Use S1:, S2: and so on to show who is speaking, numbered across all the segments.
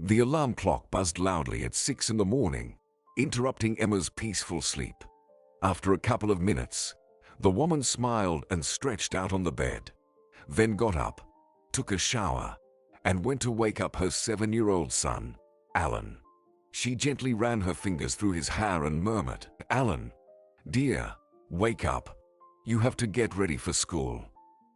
S1: The alarm clock buzzed loudly at 6 in the morning, interrupting Emma's peaceful sleep. After a couple of minutes, the woman smiled and stretched out on the bed, then got up, took a shower, and went to wake up her 7-year-old son, Alan. She gently ran her fingers through his hair and murmured, "Alan, dear, wake up. You have to get ready for school.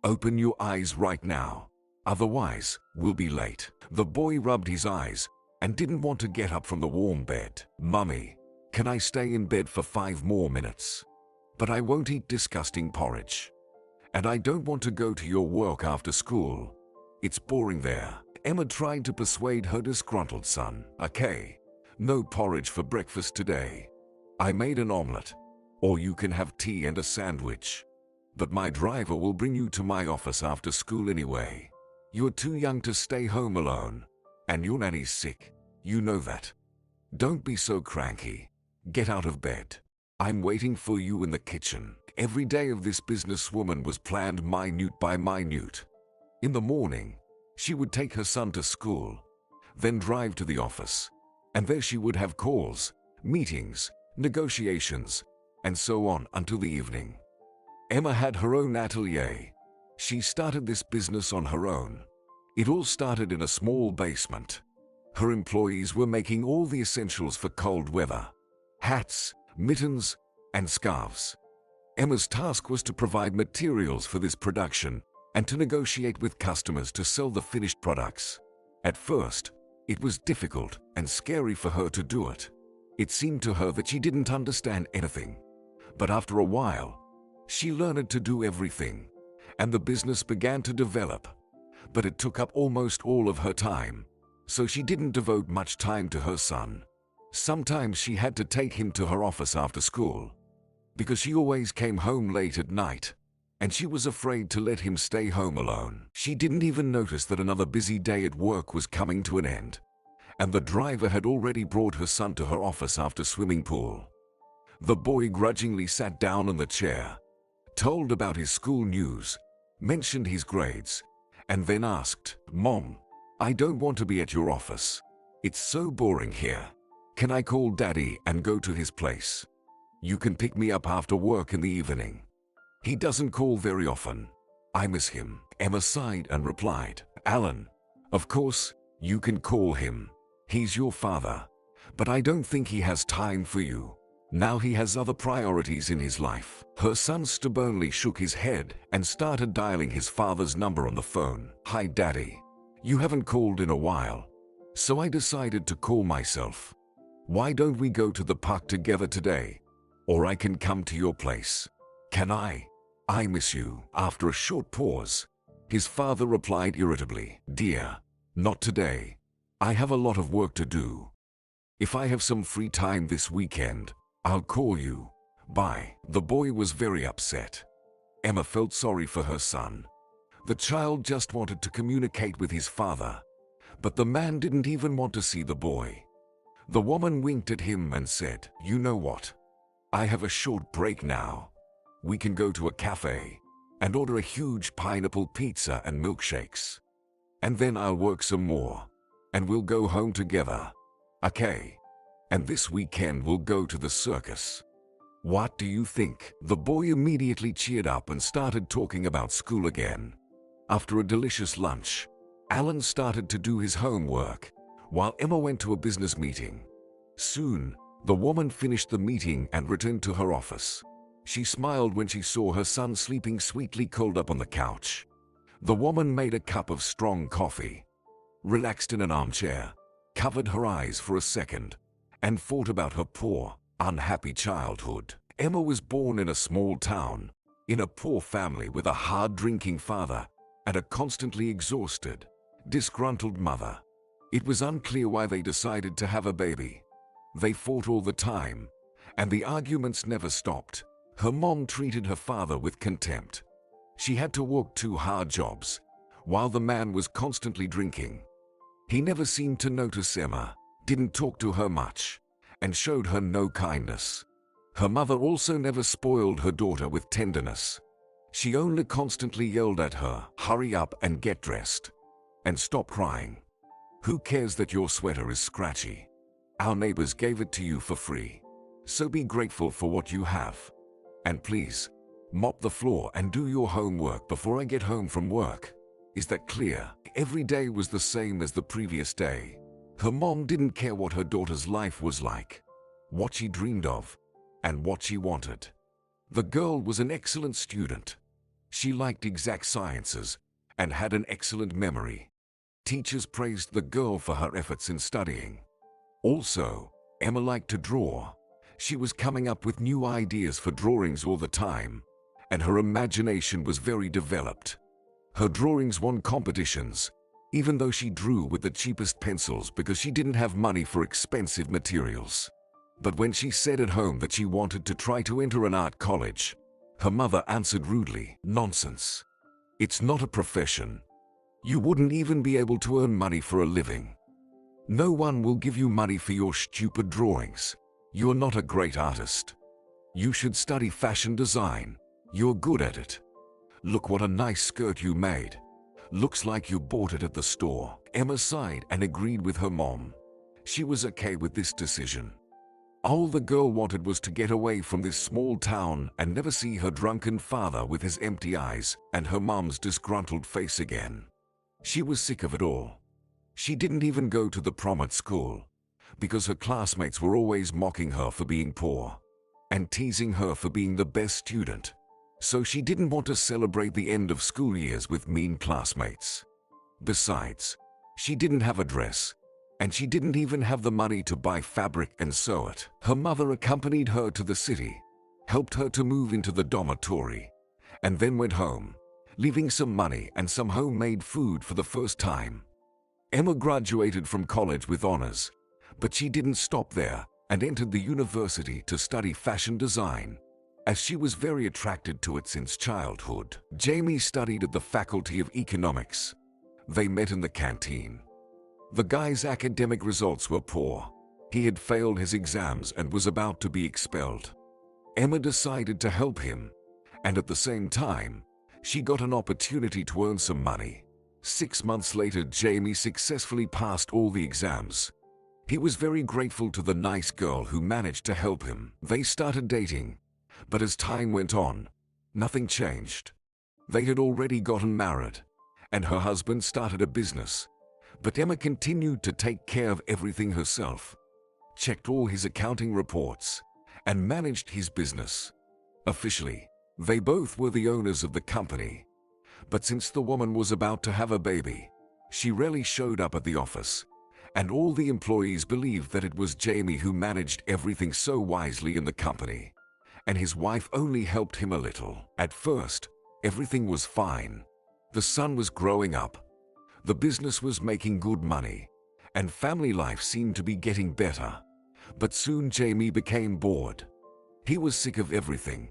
S1: Open your eyes right now. Otherwise, we'll be late." The boy rubbed his eyes and didn't want to get up from the warm bed. "Mummy, can I stay in bed for 5 more minutes? But I won't eat disgusting porridge. And I don't want to go to your work after school. It's boring there." Emma tried to persuade her disgruntled son. "Okay, no porridge for breakfast today. I made an omelette. Or you can have tea and a sandwich. But my driver will bring you to my office after school anyway. You're too young to stay home alone. And your nanny's sick. You know that. Don't be so cranky. Get out of bed. I'm waiting for you in the kitchen." Every day of this businesswoman was planned minute by minute. In the morning, she would take her son to school, then drive to the office, and there she would have calls, meetings, negotiations, and so on until the evening. Emma had her own atelier. She started this business on her own. It all started in a small basement. Her employees were making all the essentials for cold weather: hats, mittens, and scarves. Emma's task was to provide materials for this production and to negotiate with customers to sell the finished products. At first, it was difficult and scary for her to do it. It seemed to her that she didn't understand anything. But after a while, she learned to do everything, and the business began to develop. But it took up almost all of her time, so she didn't devote much time to her son. Sometimes she had to take him to her office after school, because she always came home late at night, and she was afraid to let him stay home alone. She didn't even notice that another busy day at work was coming to an end, and the driver had already brought her son to her office after swimming pool. The boy grudgingly sat down in the chair, told about his school news, mentioned his grades, and then asked, "Mom, I don't want to be at your office. It's so boring here. Can I call Daddy and go to his place? You can pick me up after work in the evening. He doesn't call very often. I miss him." Emma sighed and replied, "Alan, of course, you can call him. He's your father. But I don't think he has time for you. Now he has other priorities in his life." Her son stubbornly shook his head and started dialing his father's number on the phone. "Hi, Daddy. You haven't called in a while, so I decided to call myself. Why don't we go to the park together today? Or I can come to your place. Can I? I miss you." After a short pause, his father replied irritably, "Dear, not today. I have a lot of work to do. If I have some free time this weekend, I'll call you. Bye." The boy was very upset. Emma felt sorry for her son. The child just wanted to communicate with his father, but the man didn't even want to see the boy. The woman winked at him and said, "You know what? I have a short break now. We can go to a cafe and order a huge pineapple pizza and milkshakes. And then I'll work some more, and we'll go home together. Okay? And this weekend we'll go to the circus. What do you think?" The boy immediately cheered up and started talking about school again. After a delicious lunch, Alan started to do his homework, while Emma went to a business meeting. Soon, the woman finished the meeting and returned to her office. She smiled when she saw her son sleeping sweetly curled up on the couch. The woman made a cup of strong coffee, relaxed in an armchair, covered her eyes for a second, and thought about her poor, unhappy childhood. Emma was born in a small town, in a poor family with a hard-drinking father and a constantly exhausted, disgruntled mother. It was unclear why they decided to have a baby. They fought all the time, and the arguments never stopped. Her mom treated her father with contempt. She had to work 2 hard jobs, while the man was constantly drinking. He never seemed to notice Emma, didn't talk to her much, and showed her no kindness. Her mother also never spoiled her daughter with tenderness. She only constantly yelled at her, "Hurry up and get dressed, and stop crying." Who cares that your sweater is scratchy? Our neighbors gave it to you for free. So be grateful for what you have. And please, mop the floor and do your homework before I get home from work. Is that clear? Every day was the same as the previous day. Her mom didn't care what her daughter's life was like, what she dreamed of, and what she wanted. The girl was an excellent student. She liked exact sciences and had an excellent memory. Teachers praised the girl for her efforts in studying. Also, Emma liked to draw. She was coming up with new ideas for drawings all the time, and her imagination was very developed. Her drawings won competitions, even though she drew with the cheapest pencils because she didn't have money for expensive materials. But when she said at home that she wanted to try to enter an art college, her mother answered rudely, "Nonsense. It's not a profession. You wouldn't even be able to earn money for a living. No one will give you money for your stupid drawings. You're not a great artist. You should study fashion design. You're good at it. Look what a nice skirt you made. Looks like you bought it at the store." Emma sighed and agreed with her mom. She was okay with this decision. All the girl wanted was to get away from this small town and never see her drunken father with his empty eyes and her mom's disgruntled face again. She was sick of it all. She didn't even go to the prom at school because her classmates were always mocking her for being poor and teasing her for being the best student. So she didn't want to celebrate the end of school years with mean classmates. Besides, she didn't have a dress, and she didn't even have the money to buy fabric and sew it. Her mother accompanied her to the city, helped her to move into the dormitory, and then went home, leaving some money and some homemade food for the first time. Emma graduated from college with honors, but she didn't stop there and entered the university to study fashion design, as she was very attracted to it since childhood. Jamie studied at the Faculty of Economics. They met in the canteen. The guy's academic results were poor. He had failed his exams and was about to be expelled. Emma decided to help him, and at the same time, she got an opportunity to earn some money. 6 months later, Jamie successfully passed all the exams. He was very grateful to the nice girl who managed to help him. They started dating, but as time went on, nothing changed. They had already gotten married, and her husband started a business. But Emma continued to take care of everything herself, checked all his accounting reports, and managed his business. Officially, they both were the owners of the company. But since the woman was about to have a baby, she rarely showed up at the office, and all the employees believed that it was Jamie who managed everything so wisely in the company, and his wife only helped him a little. At first, everything was fine. The son was growing up. The business was making good money, and family life seemed to be getting better. But soon Jamie became bored. He was sick of everything,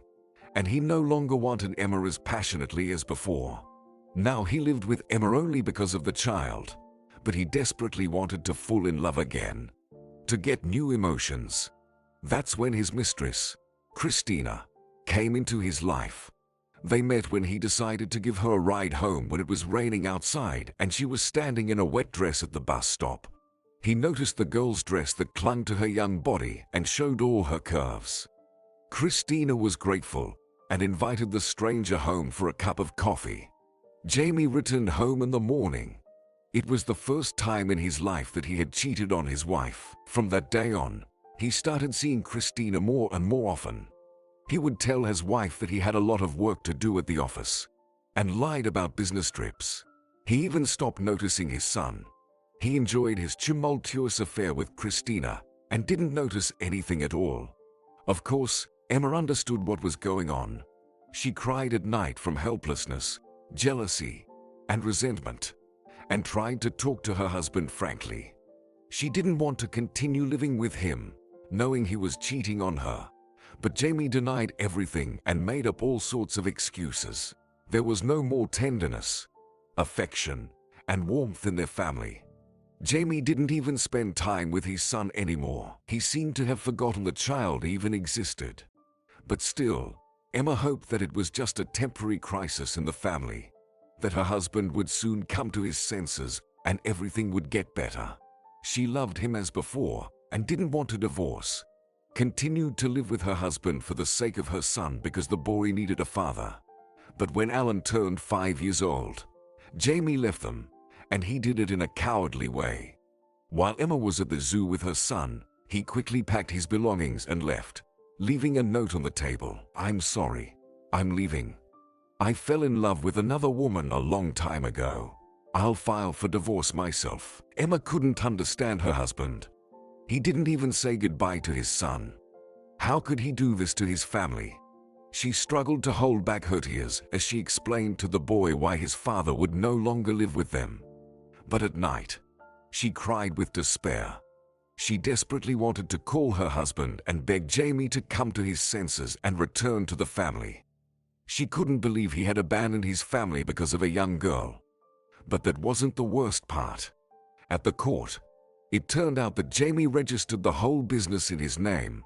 S1: and he no longer wanted Emma as passionately as before. Now he lived with Emma only because of the child, but he desperately wanted to fall in love again, to get new emotions. That's when his mistress, Christina, came into his life. They met when he decided to give her a ride home when it was raining outside and she was standing in a wet dress at the bus stop. He noticed the girl's dress that clung to her young body and showed all her curves. Christina was grateful and invited the stranger home for a cup of coffee. Jamie returned home in the morning. It was the first time in his life that he had cheated on his wife. From that day on, he started seeing Christina more and more often. He would tell his wife that he had a lot of work to do at the office and lied about business trips. He even stopped noticing his son. He enjoyed his tumultuous affair with Christina and didn't notice anything at all. Of course, Emma understood what was going on. She cried at night from helplessness, jealousy, and resentment, and tried to talk to her husband frankly. She didn't want to continue living with him, knowing he was cheating on her. But Jamie denied everything and made up all sorts of excuses. There was no more tenderness, affection, and warmth in their family. Jamie didn't even spend time with his son anymore. He seemed to have forgotten the child even existed. But still, Emma hoped that it was just a temporary crisis in the family, that her husband would soon come to his senses and everything would get better. She loved him as before and didn't want a divorce. Continued to live with her husband for the sake of her son because the boy needed a father. But when Alan turned 5 years old, Jamie left them, and he did it in a cowardly way. While Emma was at the zoo with her son, he quickly packed his belongings and left, leaving a note on the table. "I'm sorry. I'm leaving. I fell in love with another woman a long time ago. I'll file for divorce myself." Emma couldn't understand her husband. He didn't even say goodbye to his son. How could he do this to his family? She struggled to hold back her tears as she explained to the boy why his father would no longer live with them. But at night, she cried with despair. She desperately wanted to call her husband and beg Jamie to come to his senses and return to the family. She couldn't believe he had abandoned his family because of a young girl. But that wasn't the worst part. At the court, it turned out that Jamie registered the whole business in his name.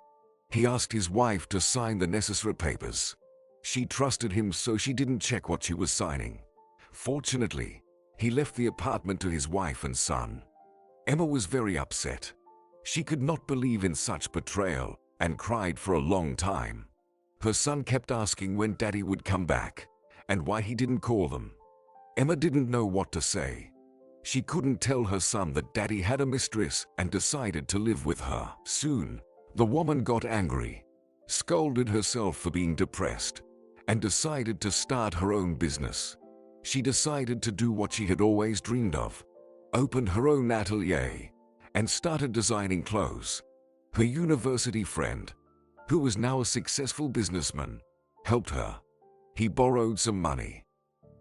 S1: He asked his wife to sign the necessary papers. She trusted him, so she didn't check what she was signing. Fortunately, he left the apartment to his wife and son. Emma was very upset. She could not believe in such betrayal and cried for a long time. Her son kept asking when Daddy would come back and why he didn't call them. Emma didn't know what to say. She couldn't tell her son that Daddy had a mistress and decided to live with her. Soon, the woman got angry, scolded herself for being depressed, and decided to start her own business. She decided to do what she had always dreamed of, opened her own atelier, and started designing clothes. Her university friend, who was now a successful businessman, helped her. He borrowed some money.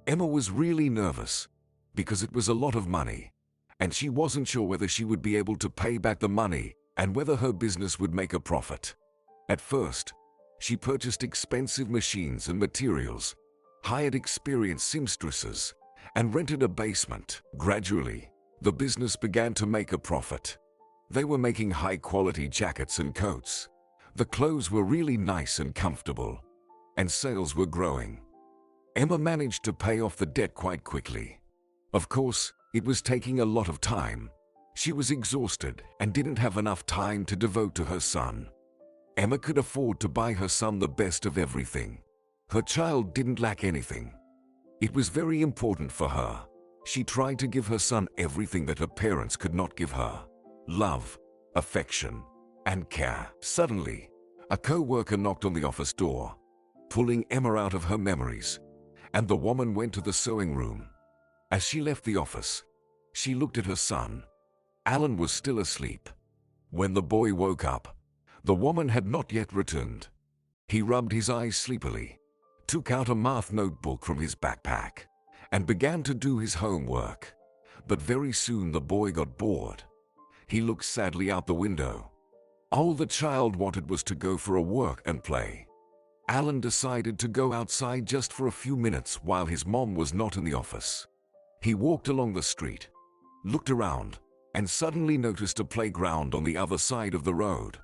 S1: Emma was really nervous because it was a lot of money, and she wasn't sure whether she would be able to pay back the money and whether her business would make a profit. At first, she purchased expensive machines and materials, hired experienced seamstresses, and rented a basement. Gradually, the business began to make a profit. They were making high-quality jackets and coats. The clothes were really nice and comfortable, and sales were growing. Emma managed to pay off the debt quite quickly. Of course, it was taking a lot of time. She was exhausted and didn't have enough time to devote to her son. Emma could afford to buy her son the best of everything. Her child didn't lack anything. It was very important for her. She tried to give her son everything that her parents could not give her: love, affection, and care. Suddenly, a co-worker knocked on the office door, pulling Emma out of her memories, and the woman went to the sewing room. As she left the office, she looked at her son. Alan was still asleep. When the boy woke up, the woman had not yet returned. He rubbed his eyes sleepily, took out a math notebook from his backpack, and began to do his homework. But very soon the boy got bored. He looked sadly out the window. All the child wanted was to go for a walk and play. Alan decided to go outside just for a few minutes while his mom was not in the office. He walked along the street, looked around, and suddenly noticed a playground on the other side of the road.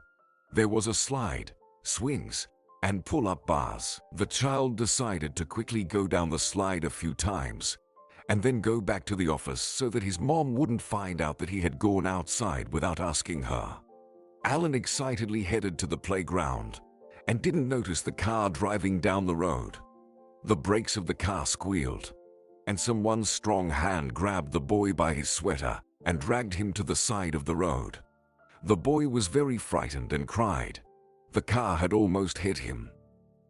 S1: There was a slide, swings, and pull-up bars. The child decided to quickly go down the slide a few times and then go back to the office so that his mom wouldn't find out that he had gone outside without asking her. Alan excitedly headed to the playground and didn't notice the car driving down the road. The brakes of the car squealed, and someone's strong hand grabbed the boy by his sweater and dragged him to the side of the road. The boy was very frightened and cried. The car had almost hit him.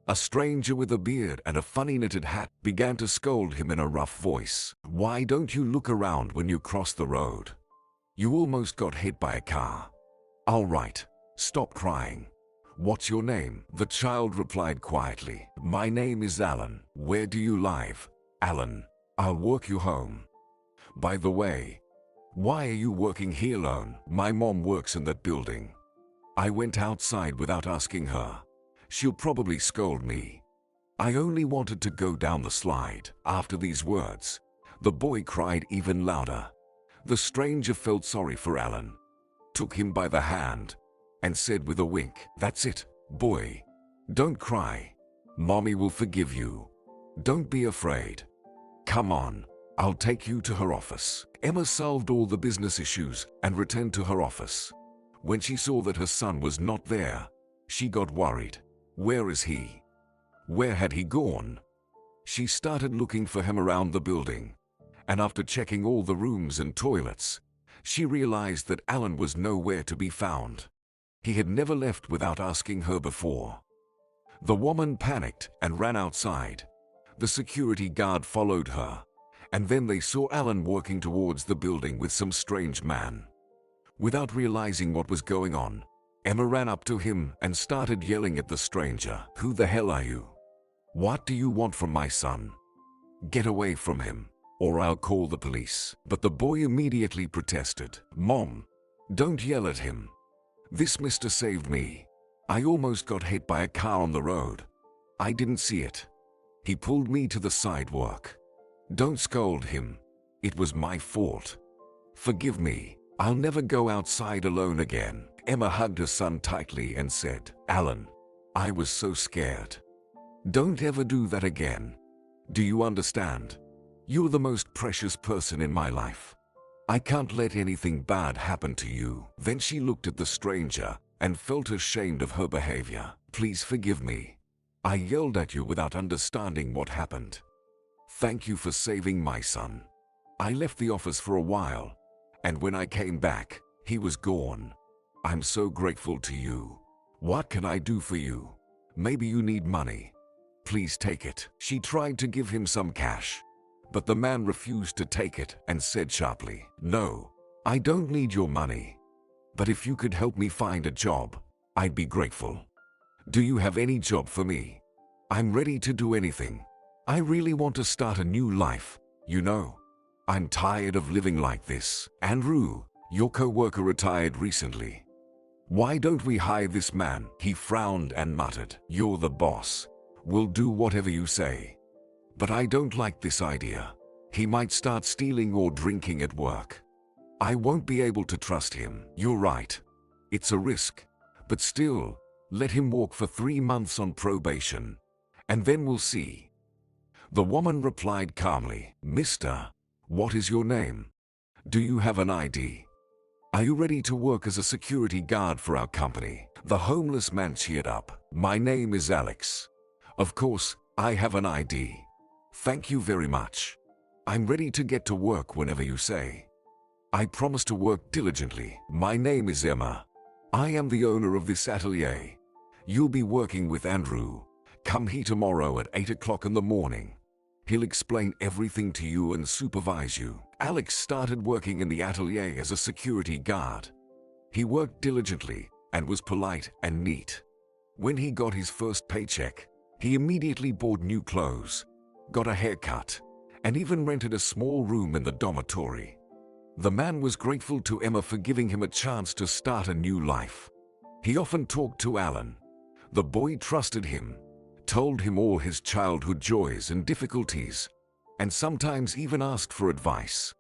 S1: A stranger with a beard and a funny knitted hat began to scold him in a rough voice. "Why don't you look around when you cross the road? You almost got hit by a car. All right, stop crying. What's your name?" The child replied quietly. "My name is Alan. Where do you live?" "Alan, I'll walk you home." "By the way, why are you working here alone?" "My mom works in that building. I went outside without asking her. She'll probably scold me. I only wanted to go down the slide." After these words, the boy cried even louder. The stranger felt sorry for Alan, took him by the hand, and said with a wink, "That's it, boy. Don't cry. Mommy will forgive you. Don't be afraid. Come on, I'll take you to her office. Emma solved all the business issues and returned to her office. When she saw that her son was not there, she got worried. Where is he? Where had he gone? She started looking for him around the building, and after checking all the rooms and toilets, she realized that Alan was nowhere to be found. He had never left without asking her before. The woman panicked and ran outside. The security guard followed her, and then they saw Alan walking towards the building with some strange man. Without realizing what was going on, Emma ran up to him and started yelling at the stranger. "Who the hell are you? What do you want from my son? Get away from him, or I'll call the police." But the boy immediately protested. "Mom, don't yell at him. This mister saved me. I almost got hit by a car on the road. I didn't see it. He pulled me to the sidewalk. Don't scold him. It was my fault. Forgive me. I'll never go outside alone again." Emma hugged her son tightly and said, "Alan, I was so scared. Don't ever do that again. Do you understand? You're the most precious person in my life. I can't let anything bad happen to you." Then she looked at the stranger and felt ashamed of her behavior. "Please forgive me. I yelled at you without understanding what happened. Thank you for saving my son." I left the office for a while, and when I came back, he was gone. "I'm so grateful to you. What can I do for you? Maybe you need money. Please take it." She tried to give him some cash, but the man refused to take it and said sharply, "No, I don't need your money. But if you could help me find a job, I'd be grateful. Do you have any job for me? I'm ready to do anything. I really want to start a new life, you know. I'm tired of living like this." "Andrew, your co-worker retired recently. Why don't we hire this man?" He frowned and muttered, "You're the boss. We'll do whatever you say. But I don't like this idea. He might start stealing or drinking at work. I won't be able to trust him." "You're right. It's a risk. But still, let him walk for 3 months on probation, and then we'll see." The woman replied calmly, "Mister, what is your name? Do you have an ID? Are you ready to work as a security guard for our company?" The homeless man cheered up. "My name is Alex. Of course, I have an ID. Thank you very much. I'm ready to get to work whenever you say. I promise to work diligently." "My name is Emma. I am the owner of this atelier. You'll be working with Andrew. Come here tomorrow at 8 o'clock in the morning. He'll explain everything to you and supervise you." Alex started working in the atelier as a security guard. He worked diligently and was polite and neat. When he got his first paycheck, he immediately bought new clothes, got a haircut, and even rented a small room in the dormitory. The man was grateful to Emma for giving him a chance to start a new life. He often talked to Alan. The boy trusted him, told him all his childhood joys and difficulties, and sometimes even asked for advice.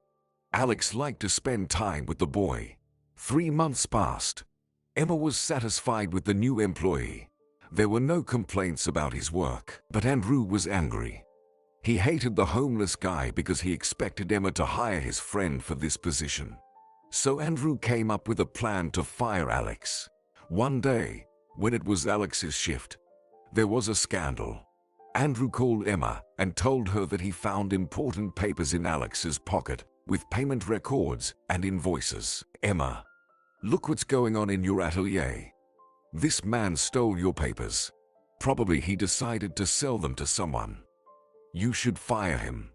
S1: Alex liked to spend time with the boy. 3 months passed. Emma was satisfied with the new employee. There were no complaints about his work, but Andrew was angry. He hated the homeless guy because he expected Emma to hire his friend for this position. So Andrew came up with a plan to fire Alex. One day, when it was Alex's shift, there was a scandal. Andrew called Emma and told her that he found important papers in Alex's pocket with payment records and invoices. "Emma, look what's going on in your atelier. This man stole your papers. Probably he decided to sell them to someone. You should fire him.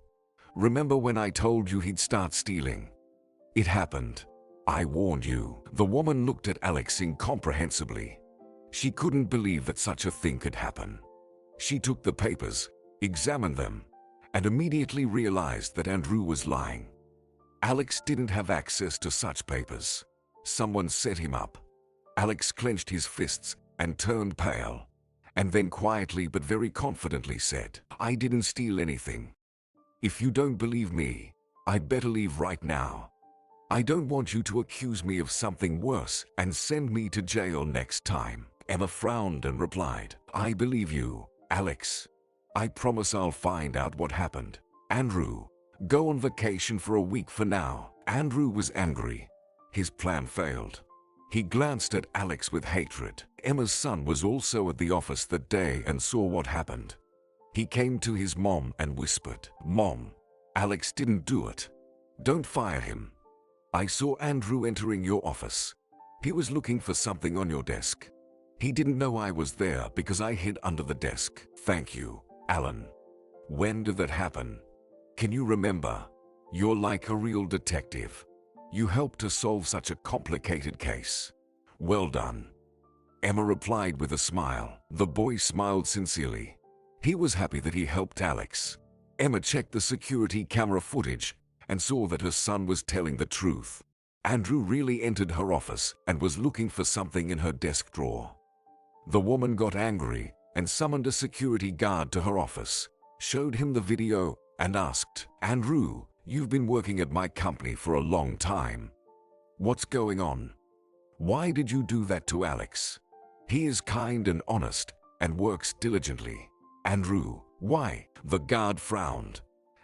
S1: Remember when I told you he'd start stealing? It happened. I warned you." The woman looked at Alex incomprehensibly. She couldn't believe that such a thing could happen. She took the papers, examined them, and immediately realized that Andrew was lying. Alex didn't have access to such papers. Someone set him up. Alex clenched his fists and turned pale, and then quietly but very confidently said, "I didn't steal anything. If you don't believe me, I'd better leave right now. I don't want you to accuse me of something worse and send me to jail next time." Emma frowned and replied, "I believe you, Alex. I promise I'll find out what happened." "Andrew, Go on vacation for a week for now. Andrew was angry. His plan failed. He glanced at Alex with hatred. Emma's son was also at the office that day and saw what happened. He came to his mom and whispered, "Mom, Alex didn't do it. Don't fire him. I saw Andrew entering your office. He was looking for something on your desk. He didn't know I was there because I hid under the desk." "Thank you, Alan. When did that happen? Can you remember? You're like a real detective. You helped to solve such a complicated case. Well done." Emma replied with a smile. The boy smiled sincerely. He was happy that he helped Alex. Emma checked the security camera footage and saw that her son was telling the truth. Andrew really entered her office and was looking for something in her desk drawer. The woman got angry and summoned a security guard to her office, showed him the video, and asked, "Andrew, you've been working at my company for a long time. What's going on? Why did you do that to Alex? He is kind and honest and works diligently." "Andrew, why?" The guard frowned,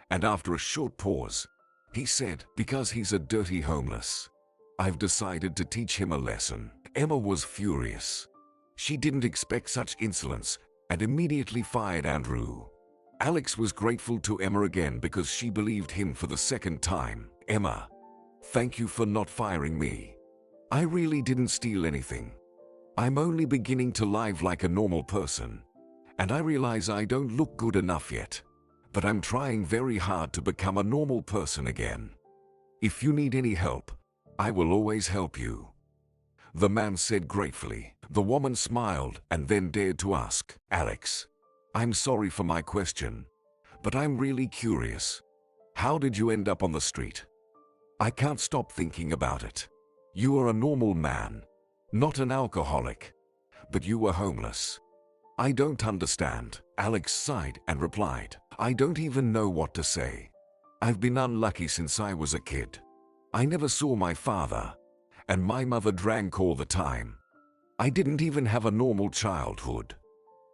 S1: and after a short pause, he said, "Because he's a dirty homeless. I've decided to teach him a lesson." Emma was furious. She didn't expect such insolence and immediately fired Andrew. Alex was grateful to Emma again because she believed him for the second time. "Emma, thank you for not firing me. I really didn't steal anything. I'm only beginning to live like a normal person, and I realize I don't look good enough yet, but I'm trying very hard to become a normal person again. If you need any help, I will always help you," the man said gratefully. The woman smiled and then dared to ask, "Alex, I'm sorry for my question, but I'm really curious. How did you end up on the street? I can't stop thinking about it. You are a normal man, not an alcoholic, but you were homeless. I don't understand." Alex sighed and replied, "I don't even know what to say. I've been unlucky since I was a kid. I never saw my father, and my mother drank all the time. I didn't even have a normal childhood.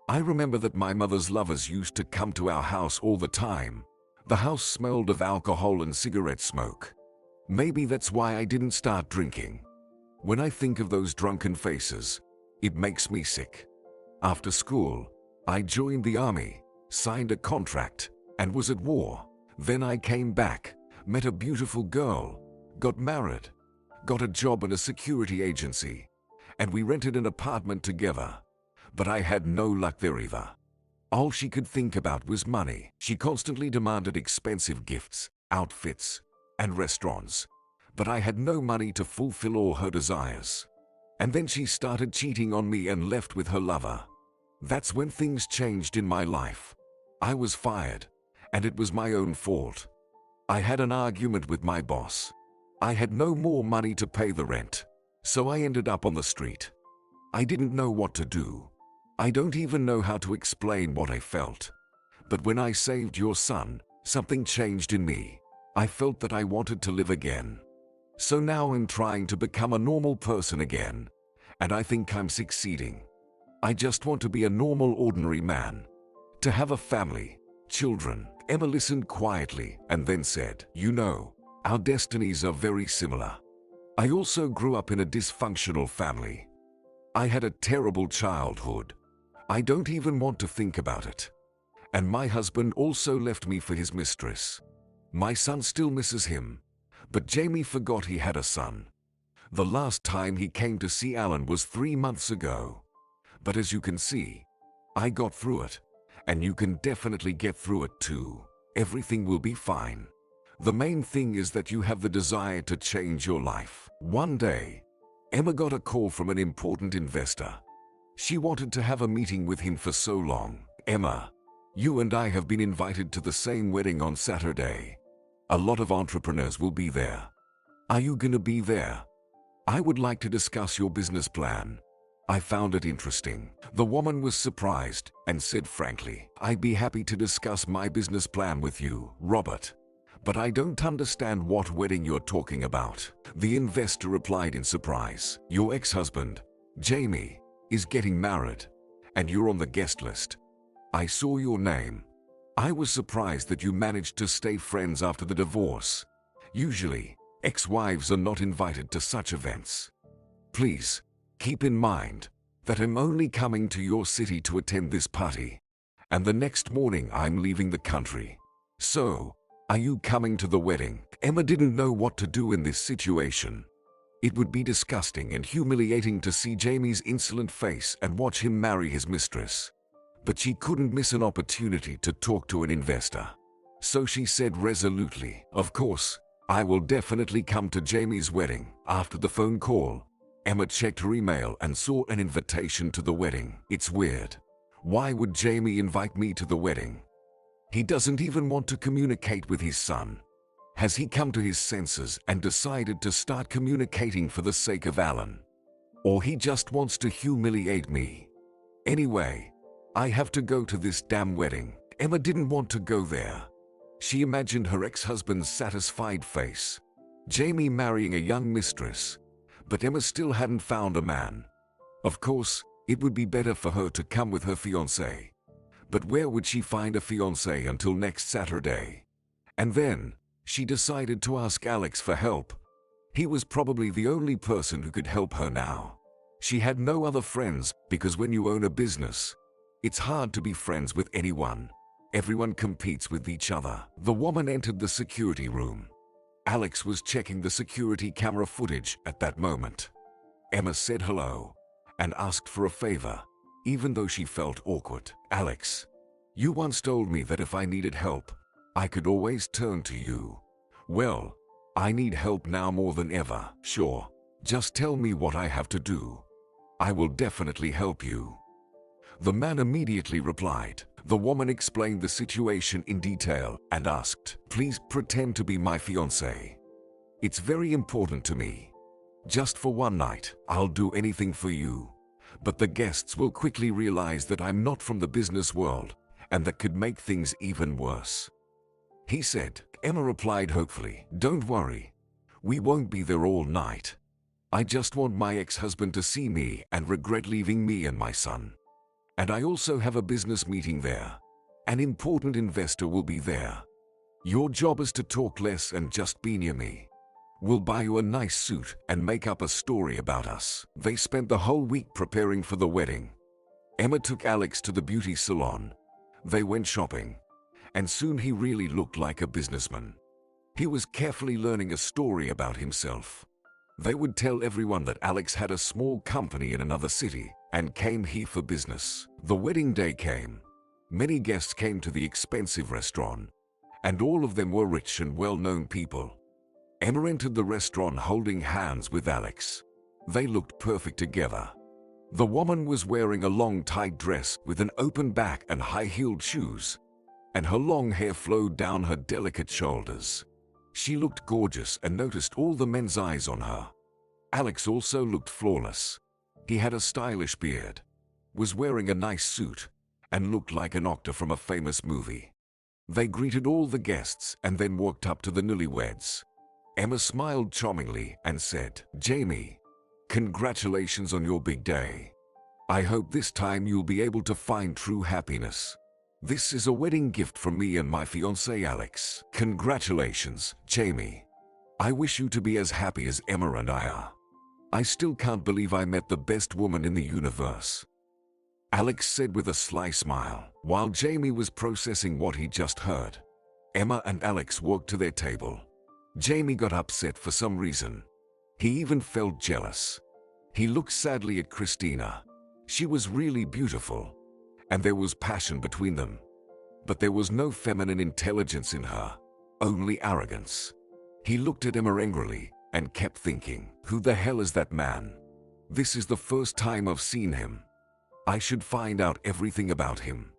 S1: I remember that my mother's lovers used to come to our house all the time. The house smelled of alcohol and cigarette smoke. Maybe that's why I didn't start drinking. When I think of those drunken faces, it makes me sick. After school, I joined the army, signed a contract, and was at war. Then I came back, met a beautiful girl, got married, got a job in a security agency, and we rented an apartment together. But I had no luck there either. All she could think about was money. She constantly demanded expensive gifts, outfits, and restaurants, but I had no money to fulfill all her desires. And then she started cheating on me and left with her lover. That's when things changed in my life. I was fired, and it was my own fault. I had an argument with my boss. I had no more money to pay the rent, so I ended up on the street. I didn't know what to do. I don't even know how to explain what I felt. But when I saved your son, something changed in me. I felt that I wanted to live again. So now I'm trying to become a normal person again, and I think I'm succeeding. I just want to be a normal, ordinary man. To have a family, children." Emma listened quietly and then said, "You know, our destinies are very similar. I also grew up in a dysfunctional family. I had a terrible childhood. I don't even want to think about it. And my husband also left me for his mistress. My son still misses him, but Jamie forgot he had a son. The last time he came to see Alan was 3 months ago. But as you can see, I got through it, and you can definitely get through it too. Everything will be fine. The main thing is that you have the desire to change your life." One day, Emma got a call from an important investor. She wanted to have a meeting with him for so long. "Emma, you and I have been invited to the same wedding on Saturday. A lot of entrepreneurs will be there. Are you gonna be there? I would like to discuss your business plan." I found it interesting. The woman was surprised and said frankly, "I'd be happy to discuss my business plan with you, Robert. But I don't understand what wedding you're talking about." The investor replied in surprise, "Your ex-husband, Jamie, is getting married, and you're on the guest list. I saw your name. I was surprised that you managed to stay friends after the divorce. Usually, ex-wives are not invited to such events. Please, keep in mind that I'm only coming to your city to attend this party, and the next morning I'm leaving the country. So, are you coming to the wedding? Emma didn't know what to do in this situation. It would be disgusting and humiliating to see Jamie's insolent face and watch him marry his mistress. But she couldn't miss an opportunity to talk to an investor. So she said resolutely, "Of course, I will definitely come to Jamie's wedding." After the phone call, Emma checked her email and saw an invitation to the wedding. It's weird. Why would Jamie invite me to the wedding? He doesn't even want to communicate with his son. Has he come to his senses and decided to start communicating for the sake of Alan? Or he just wants to humiliate me? Anyway, I have to go to this damn wedding. Emma didn't want to go there. She imagined her ex-husband's satisfied face. Jamie marrying a young mistress. But Emma still hadn't found a man. Of course, it would be better for her to come with her fiancé. But where would she find a fiancé until next Saturday? And then, she decided to ask Alex for help. He was probably the only person who could help her now. She had no other friends because when you own a business, it's hard to be friends with anyone. Everyone competes with each other. The woman entered the security room. Alex was checking the security camera footage at that moment. Emma said hello and asked for a favor, even though she felt awkward. "Alex, you once told me that if I needed help, I could always turn to you. Well, I need help now more than ever." "Sure, just tell me what I have to do. I will definitely help you." The man immediately replied. The woman explained the situation in detail and asked, "Please pretend to be my fiancé. It's very important to me. Just for one night, I'll do anything for you. But the guests will quickly realize that I'm not from the business world, and that could make things even worse," he said. Emma replied hopefully, "Don't worry. We won't be there all night. I just want my ex-husband to see me and regret leaving me and my son. And I also have a business meeting there. An important investor will be there. Your job is to talk less and just be near me. We'll buy you a nice suit and make up a story about us." They spent the whole week preparing for the wedding. Emma took Alex to the beauty salon. They went shopping, and soon he really looked like a businessman. He was carefully learning a story about himself. They would tell everyone that Alex had a small company in another city and came here for business. The wedding day came. Many guests came to the expensive restaurant, and all of them were rich and well-known people. Emma entered the restaurant holding hands with Alex. They looked perfect together. The woman was wearing a long tight dress with an open back and high-heeled shoes, and her long hair flowed down her delicate shoulders. She looked gorgeous and noticed all the men's eyes on her. Alex also looked flawless. He had a stylish beard, was wearing a nice suit, and looked like an actor from a famous movie. They greeted all the guests and then walked up to the newlyweds. Emma smiled charmingly and said, "Jamie, congratulations on your big day. I hope this time you'll be able to find true happiness. This is a wedding gift from me and my fiancé Alex." "Congratulations, Jamie. I wish you to be as happy as Emma and I are. I still can't believe I met the best woman in the universe," Alex said with a sly smile. While Jamie was processing what he just heard, Emma and Alex walked to their table. Jamie got upset for some reason. He even felt jealous. He looked sadly at Christina. She was really beautiful, and there was passion between them. But there was no feminine intelligence in her, only arrogance. He looked at Emma angrily and kept thinking, "Who the hell is that man? This is the first time I've seen him. I should find out everything about him.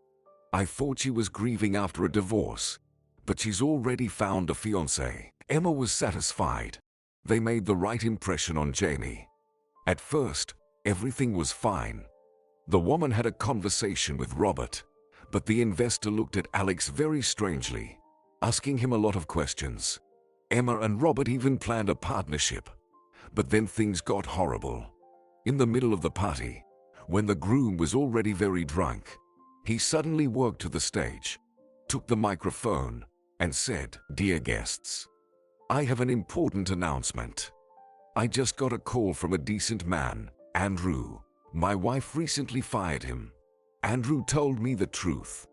S1: I thought she was grieving after a divorce, but she's already found a fiancé." Emma was satisfied. They made the right impression on Jamie. At first, everything was fine. The woman had a conversation with Robert, but the investor looked at Alex very strangely, asking him a lot of questions. Emma and Robert even planned a partnership. But then things got horrible. In the middle of the party, when the groom was already very drunk, he suddenly walked to the stage. took the microphone, and said, "Dear guests, I have an important announcement. I just got a call from a decent man, Andrew. My wife recently fired him. Andrew told me the truth.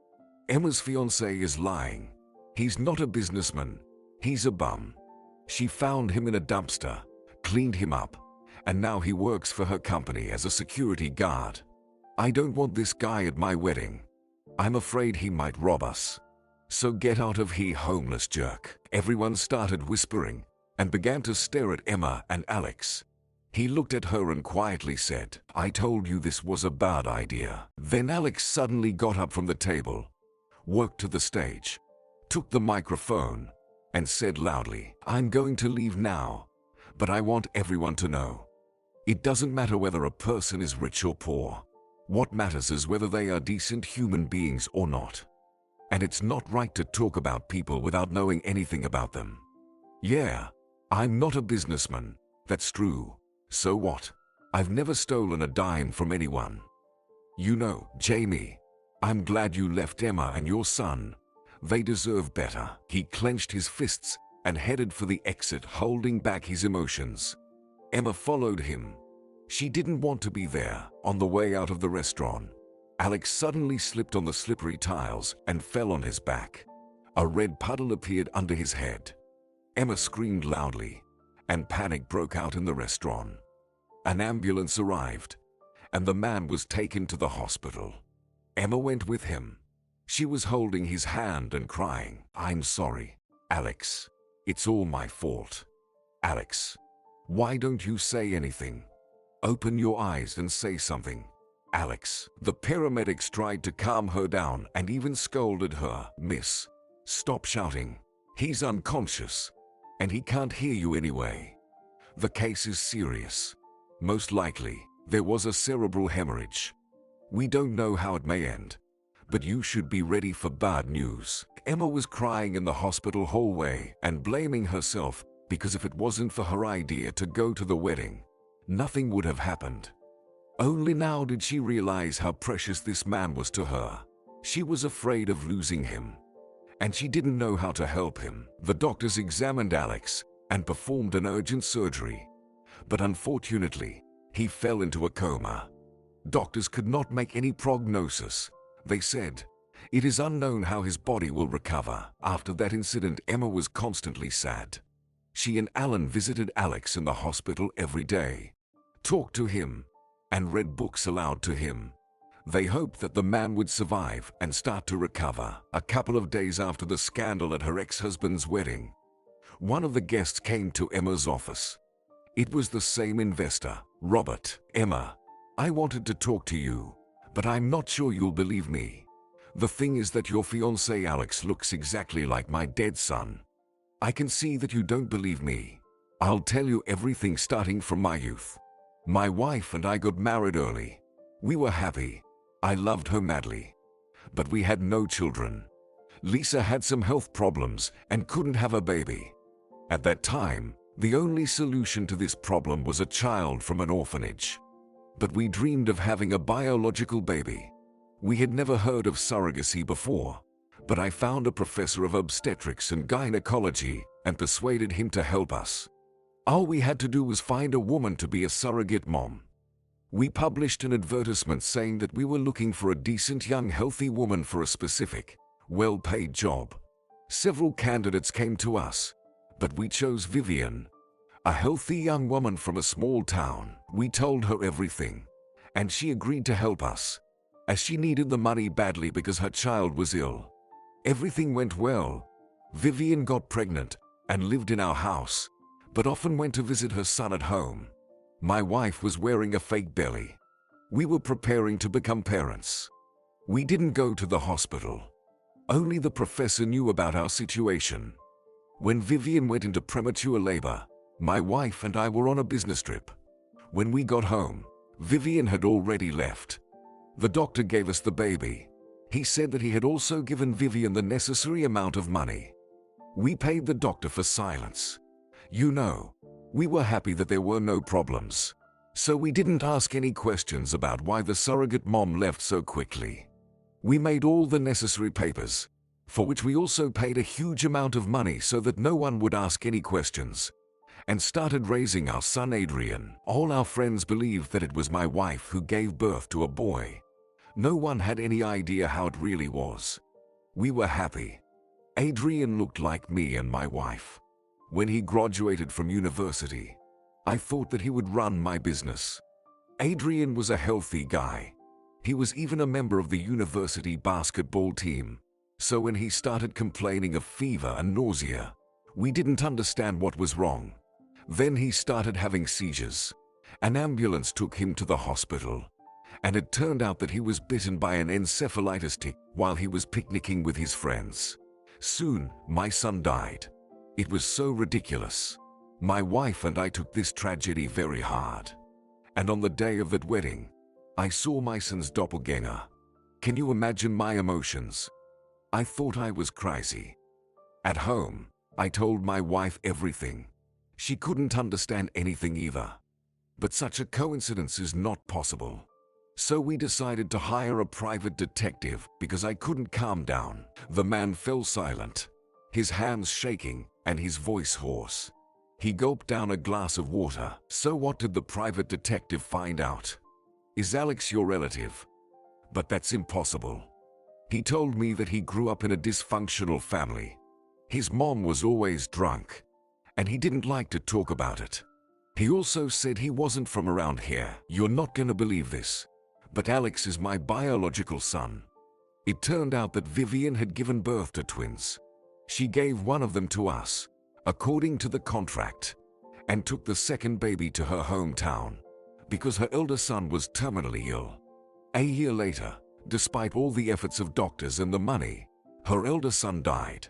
S1: Emma's fiancé is lying. He's not a businessman. He's a bum. She found him in a dumpster, cleaned him up, and now he works for her company as a security guard. I don't want this guy at my wedding. I'm afraid he might rob us. So get out of here, homeless jerk." Everyone started whispering and began to stare at Emma and Alex. He looked at her and quietly said, "I told you this was a bad idea." Then Alex suddenly got up from the table, walked to the stage, took the microphone, and said loudly, "I'm going to leave now, but I want everyone to know. It doesn't matter whether a person is rich or poor. What matters is whether they are decent human beings or not. And it's not right to talk about people without knowing anything about them. Yeah, I'm not a businessman, that's true. So what? I've never stolen a dime from anyone. You know, Jamie, I'm glad you left Emma and your son. They deserve better." He clenched his fists and headed for the exit, holding back his emotions. Emma followed him. She didn't want to be there. On the way out of the restaurant, Alex suddenly slipped on the slippery tiles and fell on his back. A red puddle appeared under his head. Emma screamed loudly, and panic broke out in the restaurant. An ambulance arrived, and the man was taken to the hospital. Emma went with him. She was holding his hand and crying, "I'm sorry, Alex. It's all my fault. Alex, why don't you say anything? Open your eyes and say something. Alex." The paramedics tried to calm her down and even scolded her. "Miss, stop shouting. He's unconscious, and he can't hear you anyway. The case is serious. Most likely, there was a cerebral hemorrhage. We don't know how it may end, but you should be ready for bad news." Emma was crying in the hospital hallway and blaming herself because if it wasn't for her idea to go to the wedding, nothing would have happened. Only now did she realize how precious this man was to her. She was afraid of losing him, and she didn't know how to help him. The doctors examined Alex and performed an urgent surgery, but unfortunately, he fell into a coma. Doctors could not make any prognosis. They said, "It is unknown how his body will recover." After that incident, Emma was constantly sad. She and Alan visited Alex in the hospital every day, talked to him, and read books aloud to him. They hoped that the man would survive and start to recover. A couple of days after the scandal at her ex-husband's wedding, one of the guests came to Emma's office. It was the same investor, Robert. "Emma, I wanted to talk to you, but I'm not sure you'll believe me. The thing is that your fiancé Alex looks exactly like my dead son. I can see that you don't believe me. I'll tell you everything starting from my youth. My wife and I got married early. We were happy. I loved her madly. But we had no children. Lisa had some health problems and couldn't have a baby. At that time, the only solution to this problem was a child from an orphanage. But we dreamed of having a biological baby. We had never heard of surrogacy before, but I found a professor of obstetrics and gynecology and persuaded him to help us. All we had to do was find a woman to be a surrogate mom. We published an advertisement saying that we were looking for a decent young healthy woman for a specific, well-paid job. Several candidates came to us, but we chose Vivian, a healthy young woman from a small town. We told her everything, and she agreed to help us, as she needed the money badly because her child was ill. Everything went well. Vivian got pregnant and lived in our house, but often went to visit her son at home. My wife was wearing a fake belly. We were preparing to become parents. We didn't go to the hospital. Only the professor knew about our situation. When Vivian went into premature labor, my wife and I were on a business trip. When we got home, Vivian had already left. The doctor gave us the baby. He said that he had also given Vivian the necessary amount of money. We paid the doctor for silence. You know, we were happy that there were no problems, so we didn't ask any questions about why the surrogate mom left so quickly. We made all the necessary papers, for which we also paid a huge amount of money so that no one would ask any questions, and started raising our son Adrian. All our friends believed that it was my wife who gave birth to a boy. No one had any idea how it really was. We were happy. Adrian looked like me and my wife. When he graduated from university, I thought that he would run my business. Adrian was a healthy guy. He was even a member of the university basketball team. So when he started complaining of fever and nausea, we didn't understand what was wrong. Then he started having seizures. An ambulance took him to the hospital, and it turned out that he was bitten by an encephalitis tick while he was picnicking with his friends. Soon, my son died. It was so ridiculous. My wife and I took this tragedy very hard. And on the day of that wedding, I saw my son's doppelganger. Can you imagine my emotions? I thought I was crazy. At home, I told my wife everything. She couldn't understand anything either. But such a coincidence is not possible. So we decided to hire a private detective because I couldn't calm down. The man fell silent, his hands shaking and his voice hoarse. He gulped down a glass of water. So what did the private detective find out? Is Alex your relative? But that's impossible. He told me that he grew up in a dysfunctional family. His mom was always drunk, and he didn't like to talk about it. He also said he wasn't from around here. You're not gonna believe this, but Alex is my biological son. It turned out that Vivian had given birth to twins. She gave one of them to us, according to the contract, and took the second baby to her hometown because her elder son was terminally ill. A year later, despite all the efforts of doctors and the money, her elder son died.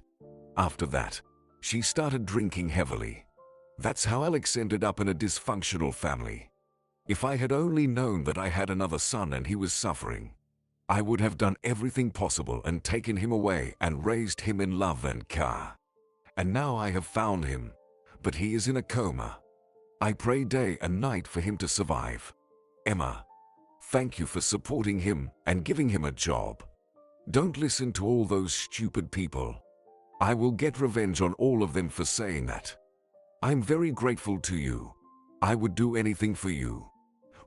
S1: After that, she started drinking heavily. That's how Alex ended up in a dysfunctional family. If I had only known that I had another son and he was suffering, I would have done everything possible and taken him away and raised him in love and care. And now I have found him, but he is in a coma. I pray day and night for him to survive. Emma, thank you for supporting him and giving him a job. Don't listen to all those stupid people. I will get revenge on all of them for saying that. I'm very grateful to you. I would do anything for you.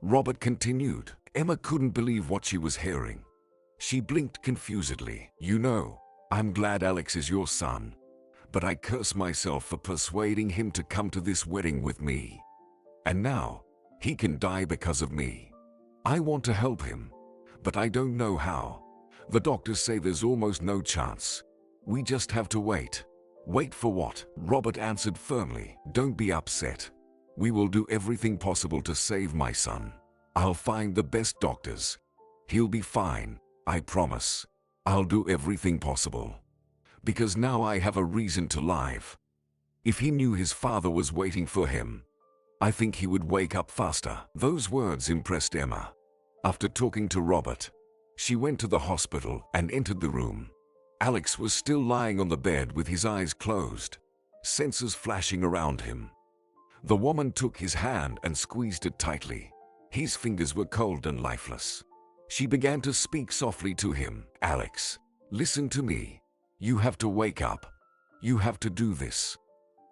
S1: Robert continued. Emma couldn't believe what she was hearing. She blinked confusedly. You know, I'm glad Alex is your son, but I curse myself for persuading him to come to this wedding with me. And now, he can die because of me. I want to help him, but I don't know how. The doctors say there's almost no chance. We just have to wait. Wait for what? Robert answered firmly. Don't be upset. We will do everything possible to save my son. I'll find the best doctors. He'll be fine, I promise. I'll do everything possible. Because now I have a reason to live. If he knew his father was waiting for him, I think he would wake up faster. Those words impressed Emma. After talking to Robert, she went to the hospital and entered the room. Alex was still lying on the bed with his eyes closed, sensors flashing around him. The woman took his hand and squeezed it tightly. His fingers were cold and lifeless. She began to speak softly to him. Alex, listen to me. You have to wake up. You have to do this.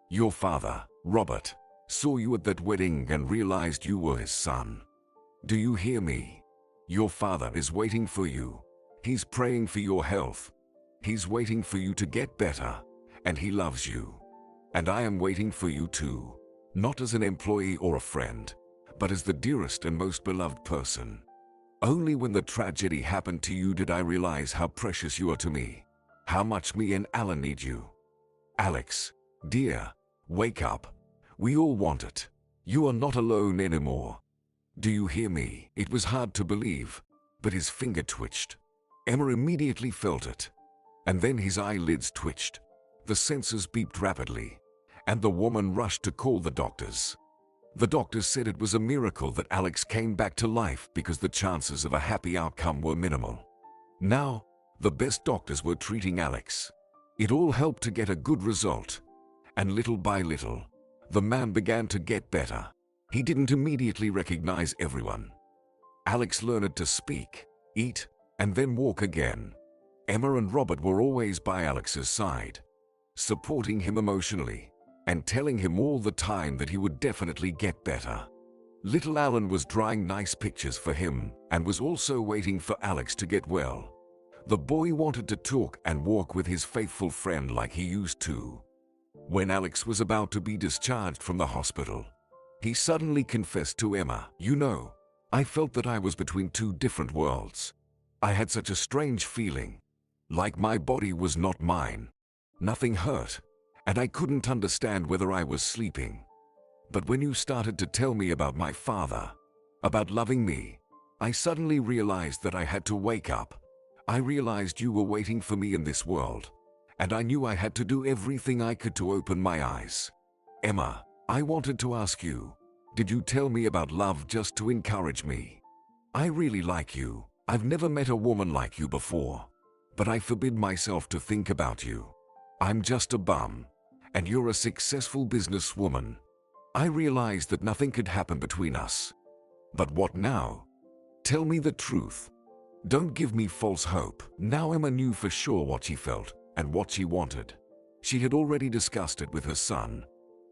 S1: Your father, Robert, saw you at that wedding and realized you were his son. Do you hear me? Your father is waiting for you. He's praying for your health. He's waiting for you to get better, and he loves you. And I am waiting for you too, not as an employee or a friend, but as the dearest and most beloved person. Only when the tragedy happened to you did I realize how precious you are to me, how much me and Alan need you. Alex, dear, wake up. We all want it. You are not alone anymore. Do you hear me? It was hard to believe, but his finger twitched. Emma immediately felt it. And then his eyelids twitched. The sensors beeped rapidly, and the woman rushed to call the doctors. The doctors said it was a miracle that Alex came back to life because the chances of a happy outcome were minimal. Now, the best doctors were treating Alex. It all helped to get a good result. And little by little, the man began to get better. He didn't immediately recognize everyone. Alex learned to speak, eat, and then walk again. Emma and Robert were always by Alex's side, supporting him emotionally and telling him all the time that he would definitely get better. Little Alan was drawing nice pictures for him and was also waiting for Alex to get well. The boy wanted to talk and walk with his faithful friend like he used to. When Alex was about to be discharged from the hospital, he suddenly confessed to Emma, "You know, I felt that I was between two different worlds. I had such a strange feeling, like my body was not mine. Nothing hurt, and I couldn't understand whether I was sleeping. But when you started to tell me about my father, about loving me, I suddenly realized that I had to wake up. I realized you were waiting for me in this world, and I knew I had to do everything I could to open my eyes. Emma, I wanted to ask you, did you tell me about love just to encourage me? I really like you. I've never met a woman like you before, but I forbid myself to think about you. I'm just a bum, and you're a successful businesswoman. I realized that nothing could happen between us. But what now? Tell me the truth. Don't give me false hope." Now Emma knew for sure what she felt and what she wanted. She had already discussed it with her son,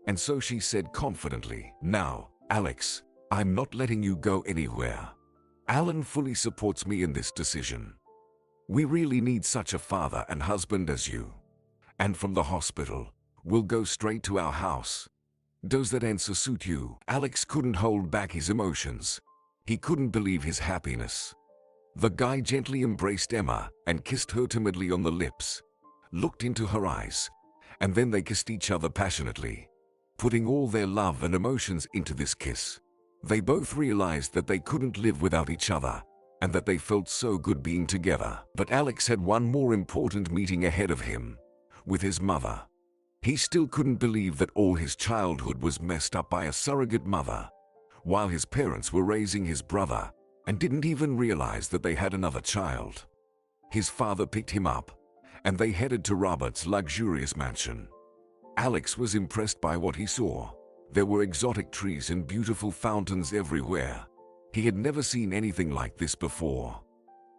S1: and so she said confidently, "Now, Alex, I'm not letting you go anywhere. Alan fully supports me in this decision. We really need such a father and husband as you. And from the hospital, we'll go straight to our house. Does that answer suit you?" Alex couldn't hold back his emotions. He couldn't believe his happiness. The guy gently embraced Emma and kissed her timidly on the lips, looked into her eyes, and then they kissed each other passionately, putting all their love and emotions into this kiss. They both realized that they couldn't live without each other, and that they felt so good being together. But Alex had one more important meeting ahead of him, with his mother. He still couldn't believe that all his childhood was messed up by a surrogate mother, while his parents were raising his brother and didn't even realize that they had another child. His father picked him up, and they headed to Robert's luxurious mansion. Alex was impressed by what he saw. There were exotic trees and beautiful fountains everywhere. He had never seen anything like this before.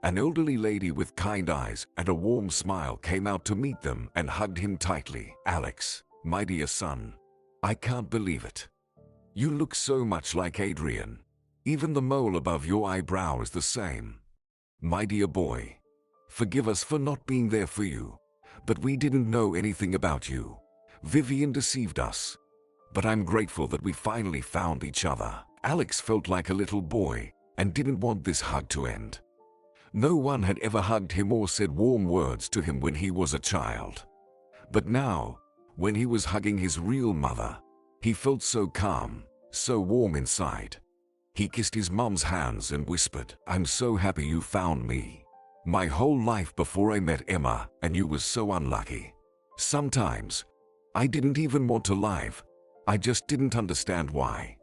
S1: An elderly lady with kind eyes and a warm smile came out to meet them and hugged him tightly. "Alex, my dear son, I can't believe it. You look so much like Adrian. Even the mole above your eyebrow is the same. My dear boy, forgive us for not being there for you, but we didn't know anything about you. Vivian deceived us. But I'm grateful that we finally found each other." Alex felt like a little boy and didn't want this hug to end. No one had ever hugged him or said warm words to him when he was a child. But now, when he was hugging his real mother, he felt so calm, so warm inside. He kissed his mom's hands and whispered, "I'm so happy you found me. My whole life before I met Emma and you was so unlucky. Sometimes, I didn't even want to live. I just didn't understand why.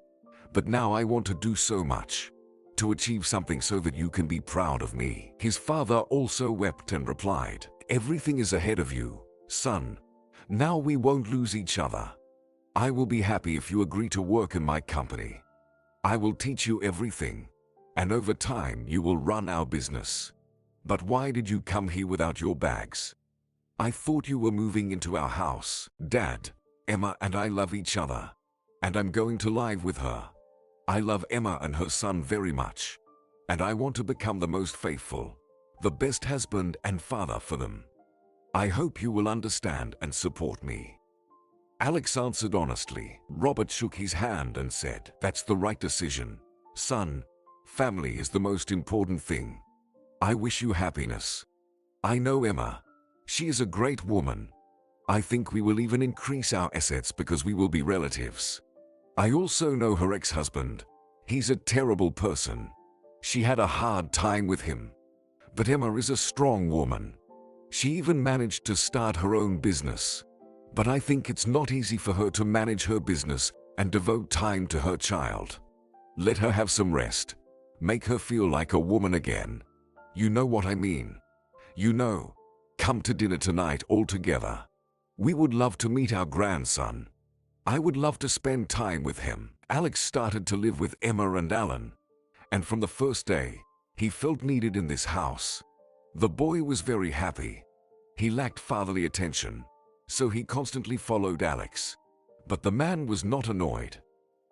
S1: But now I want to do so much, to achieve something so that you can be proud of me." His father also wept and replied, "Everything is ahead of you, son. Now we won't lose each other. I will be happy if you agree to work in my company. I will teach you everything, and over time you will run our business. But why did you come here without your bags? I thought you were moving into our house." "Dad, Emma and I love each other, and I'm going to live with her. I love Emma and her son very much, and I want to become the most faithful, the best husband and father for them. I hope you will understand and support me." Alex answered honestly. Robert shook his hand and said, "That's the right decision. Son, family is the most important thing. I wish you happiness. I know Emma. She is a great woman. I think we will even increase our assets because we will be relatives. I also know her ex-husband. He's a terrible person. She had a hard time with him. But Emma is a strong woman. She even managed to start her own business. But I think it's not easy for her to manage her business and devote time to her child. Let her have some rest. Make her feel like a woman again. You know what I mean. You know, come to dinner tonight all together. We would love to meet our grandson. I would love to spend time with him." Alex started to live with Emma and Alan, and from the first day, he felt needed in this house. The boy was very happy. He lacked fatherly attention, so he constantly followed Alex. But the man was not annoyed.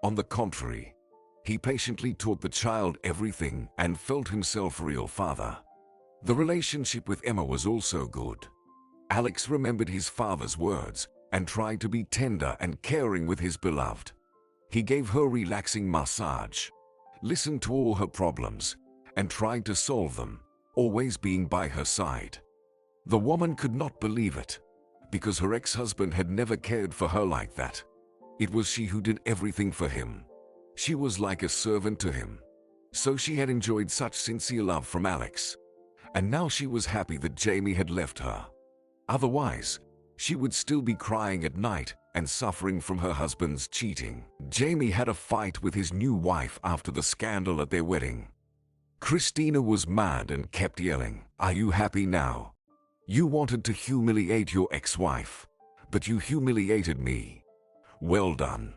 S1: On the contrary, he patiently taught the child everything and felt himself a real father. The relationship with Emma was also good. Alex remembered his father's words and tried to be tender and caring with his beloved. He gave her relaxing massage, listened to all her problems, and tried to solve them, always being by her side. The woman could not believe it, because her ex-husband had never cared for her like that. It was she who did everything for him. She was like a servant to him. So she had enjoyed such sincere love from Alex. And now she was happy that Jamie had left her. Otherwise, she would still be crying at night and suffering from her husband's cheating. Jamie had a fight with his new wife after the scandal at their wedding. Christina was mad and kept yelling, "Are you happy now? You wanted to humiliate your ex-wife, but you humiliated me. Well done.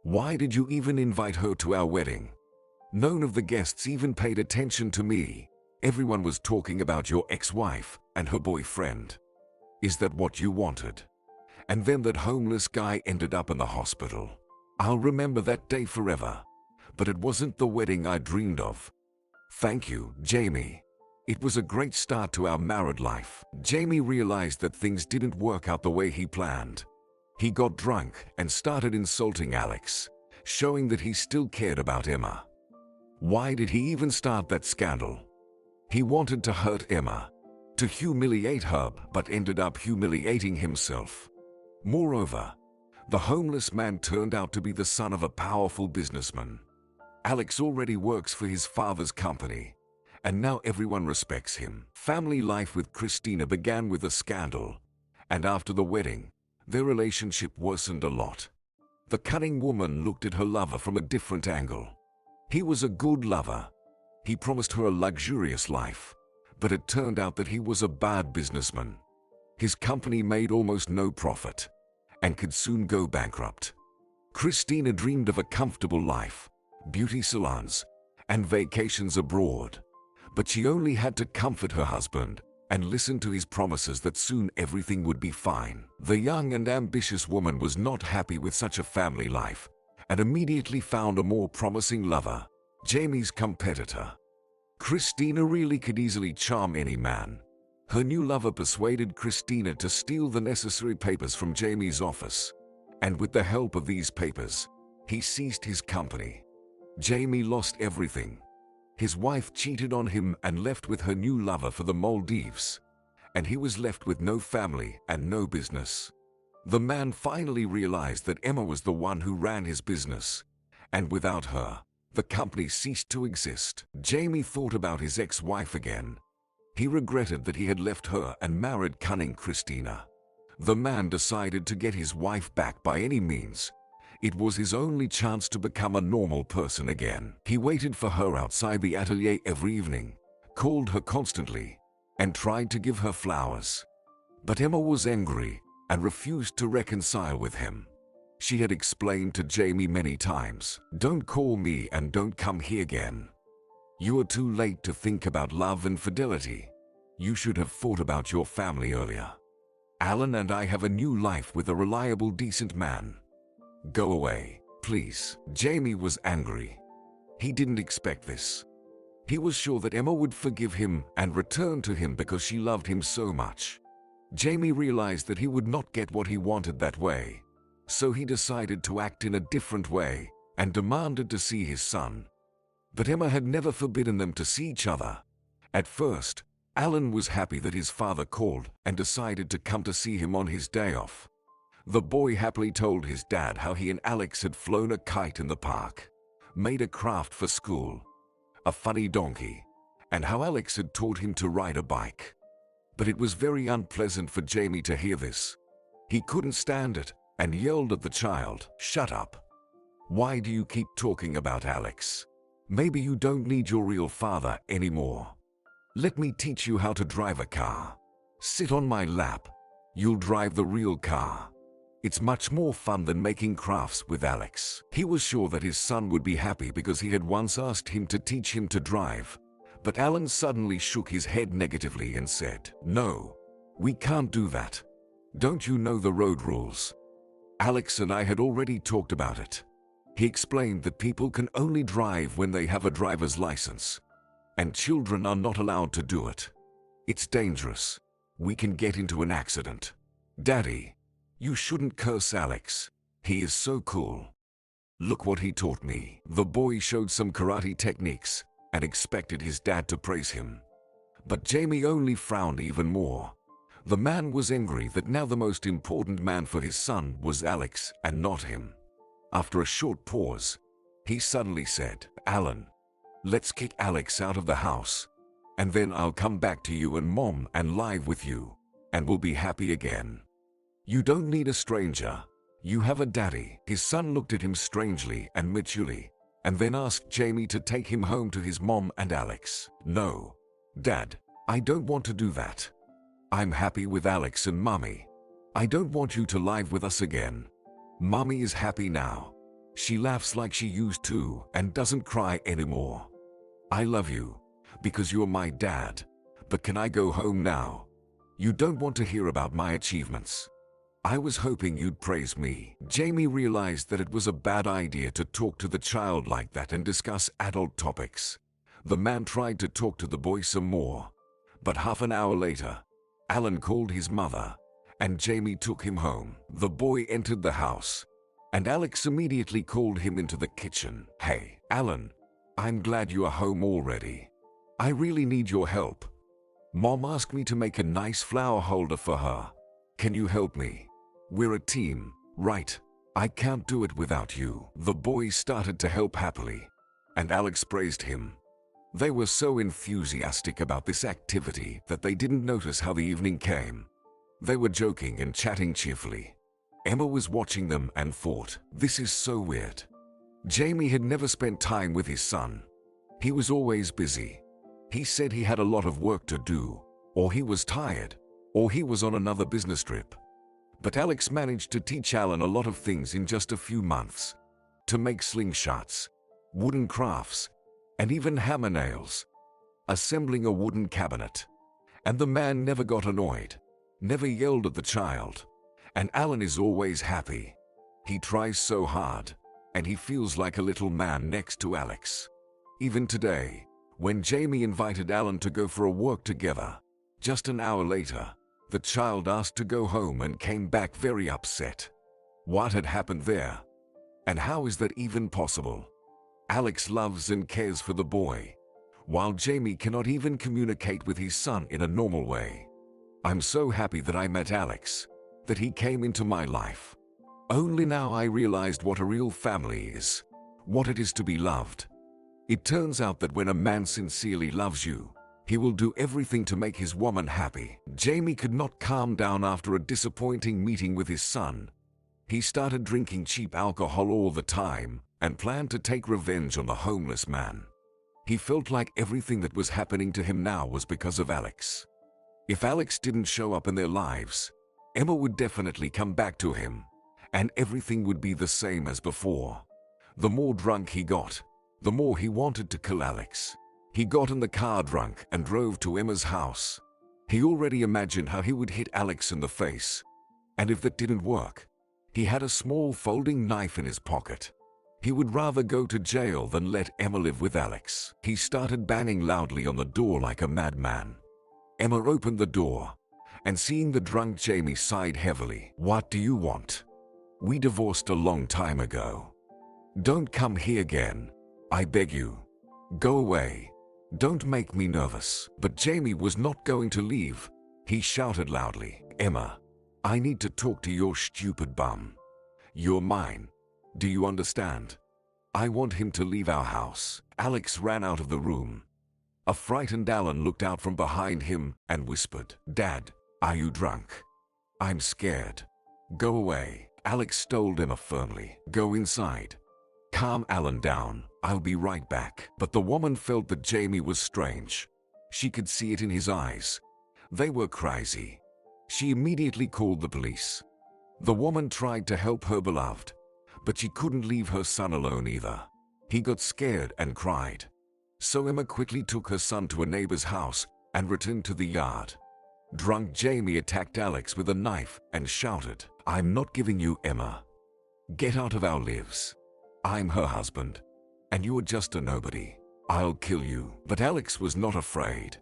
S1: Why did you even invite her to our wedding? None of the guests even paid attention to me. Everyone was talking about your ex-wife and her boyfriend. Is that what you wanted? And then that homeless guy ended up in the hospital. I'll remember that day forever. But it wasn't the wedding I dreamed of. Thank you, Jamie. It was a great start to our married life." Jamie realized that things didn't work out the way he planned. He got drunk and started insulting Alex, showing that he still cared about Emma. Why did he even start that scandal? He wanted to hurt Emma, to humiliate her, but ended up humiliating himself. Moreover, the homeless man turned out to be the son of a powerful businessman. Alex already works for his father's company, and now everyone respects him. Family life with Christina began with a scandal, and after the wedding, their relationship worsened a lot. The cunning woman looked at her lover from a different angle. He was a good lover. He promised her a luxurious life, but it turned out that he was a bad businessman. His company made almost no profit and could soon go bankrupt. Christina dreamed of a comfortable life, beauty salons, and vacations abroad, but she only had to comfort her husband and listen to his promises that soon everything would be fine. The young and ambitious woman was not happy with such a family life and immediately found a more promising lover, Jamie's competitor. Christina really could easily charm any man. Her new lover persuaded Christina to steal the necessary papers from Jamie's office, and with the help of these papers, he seized his company. Jamie lost everything. His wife cheated on him and left with her new lover for the Maldives, and he was left with no family and no business. The man finally realized that Emma was the one who ran his business, and without her, the company ceased to exist. Jamie thought about his ex-wife again. He regretted that he had left her and married cunning Christina. The man decided to get his wife back by any means. It was his only chance to become a normal person again. He waited for her outside the atelier every evening, called her constantly, and tried to give her flowers. But Emma was angry and refused to reconcile with him. She had explained to Jamie many times, "Don't call me and don't come here again. You are too late to think about love and fidelity. You should have thought about your family earlier. Alan and I have a new life with a reliable, decent man. Go away, please." Jamie was angry. He didn't expect this. He was sure that Emma would forgive him and return to him because she loved him so much. Jamie realized that he would not get what he wanted that way, so he decided to act in a different way and demanded to see his son. But Emma had never forbidden them to see each other. At first, Alan was happy that his father called and decided to come to see him on his day off. The boy happily told his dad how he and Alex had flown a kite in the park, made a craft for school, a funny donkey, and how Alex had taught him to ride a bike. But it was very unpleasant for Jamie to hear this. He couldn't stand it and yelled at the child, "Shut up. Why do you keep talking about Alex? Maybe you don't need your real father anymore. Let me teach you how to drive a car. Sit on my lap. You'll drive the real car. It's much more fun than making crafts with Alex." He was sure that his son would be happy because he had once asked him to teach him to drive, But Alan suddenly shook his head negatively and said, "No, we can't do that. Don't you know the road rules?" Alex and I had already talked about it. He explained that people can only drive when they have a driver's license, and children are not allowed to do it. It's dangerous. We can get into an accident. Daddy, you shouldn't curse Alex. He is so cool. Look what he taught me. The boy showed some karate techniques and expected his dad to praise him. But Jamie only frowned even more. The man was angry that now the most important man for his son was Alex and not him. After a short pause, he suddenly said, "Alan, let's kick Alex out of the house, and then I'll come back to you and Mom and live with you, and we'll be happy again. You don't need a stranger. You have a daddy." His son looked at him strangely and maturely, and then asked Jamie to take him home to his mom and Alex. "No, Dad, I don't want to do that. I'm happy with Alex and Mommy. I don't want you to live with us again. Mommy is happy now. She laughs like she used to and doesn't cry anymore. I love you because you're my dad, but can I go home now? You don't want to hear about my achievements. I was hoping you'd praise me." Jamie realized that it was a bad idea to talk to the child like that and discuss adult topics. The man tried to talk to the boy some more, but half an hour later, Alan called his mother, and Jamie took him home. The boy entered the house, and Alex immediately called him into the kitchen. "Hey, Alan, I'm glad you are home already. I really need your help. Mom asked me to make a nice flower holder for her. Can you help me? We're a team, right? I can't do it without you." The boy started to help happily, and Alex praised him. They were so enthusiastic about this activity that they didn't notice how the evening came. They were joking and chatting cheerfully. Emma was watching them and thought, "This is so weird." Jamie had never spent time with his son. He was always busy. He said he had a lot of work to do, or he was tired, or he was on another business trip. But Alex managed to teach Alan a lot of things in just a few months. To make slingshots, wooden crafts, and even hammer nails. Assembling a wooden cabinet. And the man never got annoyed, never yelled at the child. And Alan is always happy. He tries so hard, and he feels like a little man next to Alex. Even today, when Jamie invited Alan to go for a walk together, just an hour later, the child asked to go home and came back very upset. What had happened there? And how is that even possible? Alex loves and cares for the boy, while Jamie cannot even communicate with his son in a normal way. I'm so happy that I met Alex, that he came into my life. Only now I realized what a real family is, what it is to be loved. It turns out that when a man sincerely loves you, he will do everything to make his woman happy. Jamie could not calm down after a disappointing meeting with his son. He started drinking cheap alcohol all the time and planned to take revenge on the homeless man. He felt like everything that was happening to him now was because of Alex. If Alex didn't show up in their lives, Emma would definitely come back to him, and everything would be the same as before. The more drunk he got, the more he wanted to kill Alex. He got in the car drunk and drove to Emma's house. He already imagined how he would hit Alex in the face. And if that didn't work, he had a small folding knife in his pocket. He would rather go to jail than let Emma live with Alex. He started banging loudly on the door like a madman. Emma opened the door, and seeing the drunk Jamie sighed heavily. "What do you want? We divorced a long time ago. Don't come here again. I beg you. Go away. Don't make me nervous." But Jamie was not going to leave. He shouted loudly, "Emma, I need to talk to your stupid bum. You're mine. Do you understand? I want him to leave our house." Alex ran out of the room. A frightened Alan looked out from behind him and whispered, "Dad, are you drunk? I'm scared. Go away." Alex told Emma firmly, "Go inside. Calm Alan down. I'll be right back." But the woman felt that Jamie was strange. She could see it in his eyes. They were crazy. She immediately called the police. The woman tried to help her beloved, but she couldn't leave her son alone either. He got scared and cried. So Emma quickly took her son to a neighbor's house and returned to the yard. Drunk Jamie attacked Alex with a knife and shouted, "I'm not giving you Emma. Get out of our lives. I'm her husband, and you're just a nobody. I'll kill you." But Alex was not afraid.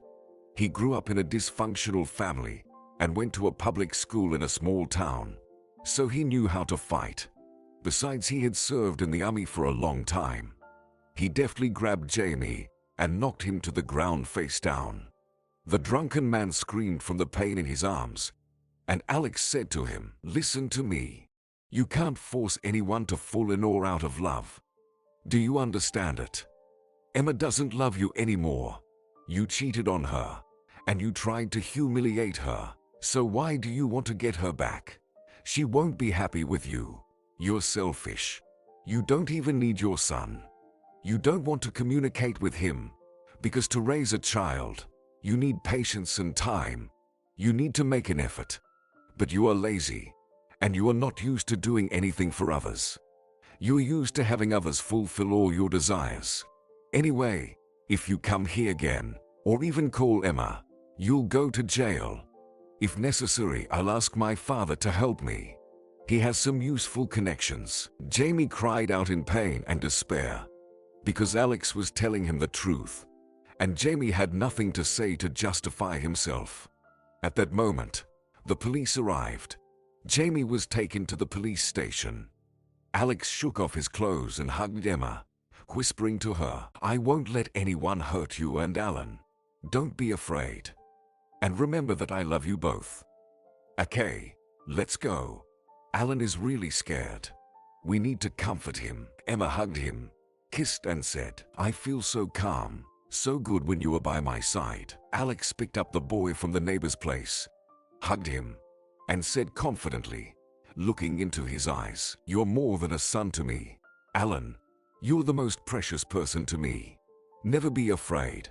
S1: He grew up in a dysfunctional family and went to a public school in a small town, so he knew how to fight. Besides, he had served in the army for a long time. He deftly grabbed Jamie and knocked him to the ground face down. The drunken man screamed from the pain in his arms, and Alex said to him, "Listen to me. You can't force anyone to fall in or out of love. Do you understand it? Emma doesn't love you anymore. You cheated on her, and you tried to humiliate her. So why do you want to get her back? She won't be happy with you. You're selfish. You don't even need your son. You don't want to communicate with him, because to raise a child, you need patience and time. You need to make an effort. But you are lazy, and you are not used to doing anything for others. You are used to having others fulfill all your desires. Anyway, if you come here again, or even call Emma, you'll go to jail. If necessary, I'll ask my father to help me. He has some useful connections." Jamie cried out in pain and despair, because Alex was telling him the truth, and Jamie had nothing to say to justify himself. At that moment, the police arrived. Jamie was taken to the police station. Alex shook off his clothes and hugged Emma, whispering to her, "I won't let anyone hurt you and Alan. Don't be afraid. And remember that I love you both. Okay, let's go. Alan is really scared. We need to comfort him." Emma hugged him, kissed and said, "I feel so calm, so good when you are by my side." Alex picked up the boy from the neighbor's place, hugged him, and said confidently, looking into his eyes, "You're more than a son to me. Alan, you're the most precious person to me. Never be afraid.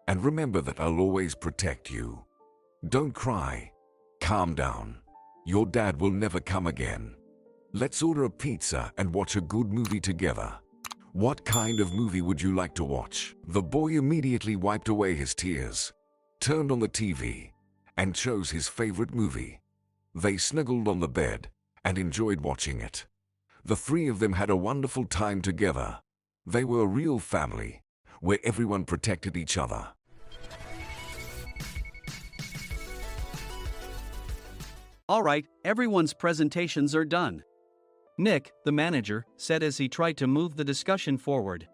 S1: And remember that I'll always protect you. Don't cry. Calm down. Your dad will never come again. Let's order a pizza and watch a good movie together. What kind of movie would you like to watch?" The boy immediately wiped away his tears, turned on the TV, and chose his favorite movie. They snuggled on the bed and enjoyed watching it. The three of them had a wonderful time together. They were a real family, where everyone protected each other.
S2: All right, everyone's presentations are done. Nick, the manager, said as he tried to move the discussion forward.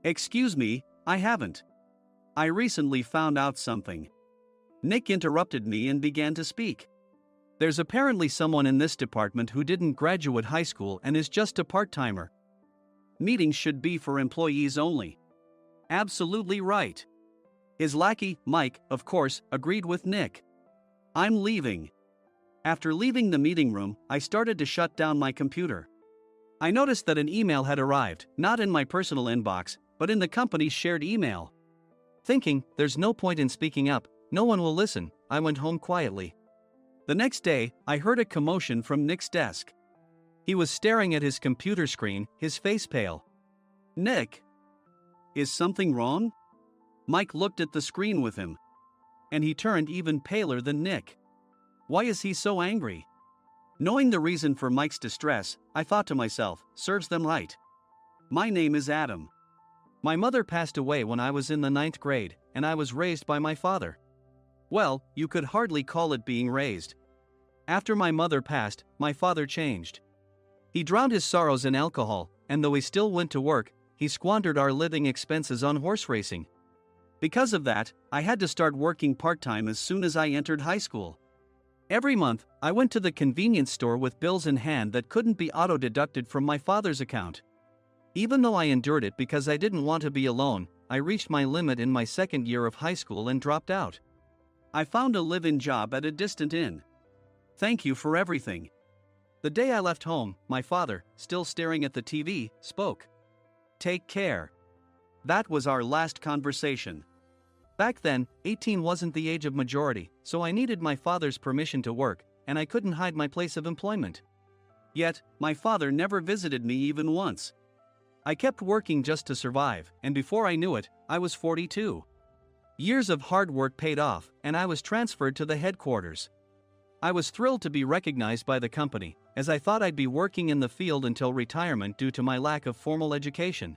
S2: "Excuse me, I haven't. I recently found out something." Nick interrupted me and began to speak. "There's apparently someone in this department who didn't graduate high school and is just a part-timer. Meetings should be for employees only." Absolutely right. His lackey, Mike, of course, agreed with Nick. "I'm leaving." After leaving the meeting room, I started to shut down my computer. I noticed that an email had arrived, not in my personal inbox, but in the company's shared email. Thinking, there's no point in speaking up, no one will listen, I went home quietly. The next day, I heard a commotion from Nick's desk. He was staring at his computer screen, his face pale. "Nick, is something wrong?" Mike looked at the screen with him. And he turned even paler than Nick. Why is he so angry? Knowing the reason for Mike's distress, I thought to myself, serves them right. My name is Adam. My mother passed away when I was in the 9th grade, and I was raised by my father. Well, you could hardly call it being raised. After my mother passed, my father changed. He drowned his sorrows in alcohol, and though he still went to work, he squandered our living expenses on horse racing. Because of that, I had to start working part-time as soon as I entered high school. Every month, I went to the convenience store with bills in hand that couldn't be auto-deducted from my father's account. Even though I endured it because I didn't want to be alone, I reached my limit in my second year of high school and dropped out. I found a live-in job at a distant inn. Thank you for everything. The day I left home, my father, still staring at the TV, spoke. Take care. That was our last conversation. Back then, 18 wasn't the age of majority, so I needed my father's permission to work, and I couldn't hide my place of employment. Yet, my father never visited me even once. I kept working just to survive, and before I knew it, I was 42. Years of hard work paid off, and I was transferred to the headquarters. I was thrilled to be recognized by the company, as I thought I'd be working in the field until retirement due to my lack of formal education.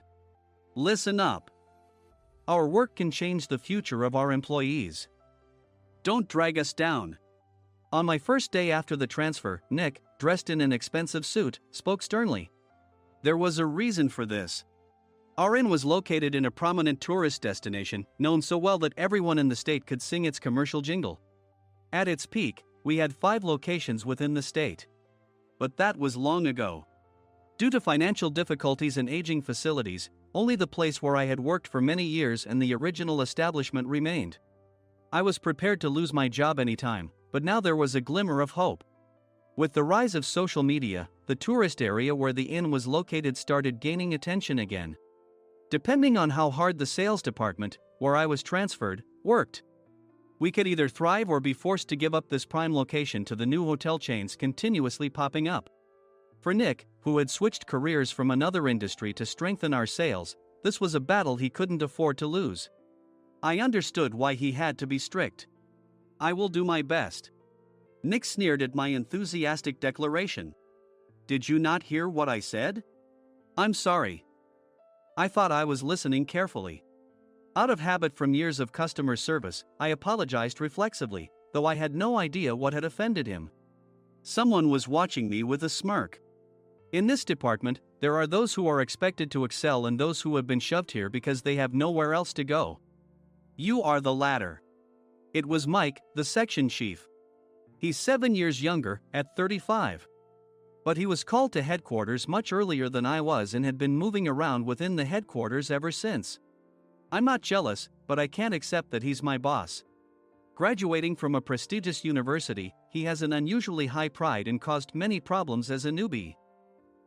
S2: Listen up. Our work can change the future of our employees. Don't drag us down. On my first day after the transfer, Nick, dressed in an expensive suit, spoke sternly. There was a reason for this. Our inn was located in a prominent tourist destination, known so well that everyone in the state could sing its commercial jingle. At its peak, we had 5 locations within the state. But that was long ago. Due to financial difficulties and aging facilities, only the place where I had worked for many years and the original establishment remained. I was prepared to lose my job anytime, but now there was a glimmer of hope. With the rise of social media, the tourist area where the inn was located started gaining attention again. Depending on how hard the sales department, where I was transferred, worked, we could either thrive or be forced to give up this prime location to the new hotel chains continuously popping up. For Nick, who had switched careers from another industry to strengthen our sales, this was a battle he couldn't afford to lose. I understood why he had to be strict. I will do my best. Nick sneered at my enthusiastic declaration. Did you not hear what I said? I'm sorry. I thought I was listening carefully. Out of habit from years of customer service, I apologized reflexively, though I had no idea what had offended him. Someone was watching me with a smirk. In this department, there are those who are expected to excel and those who have been shoved here because they have nowhere else to go. You are the latter. It was Mike, the section chief. He's 7 years younger, at 35. But he was called to headquarters much earlier than I was and had been moving around within the headquarters ever since. I'm not jealous, but I can't accept that he's my boss. Graduating from a prestigious university, he has an unusually high pride and caused many problems as a newbie,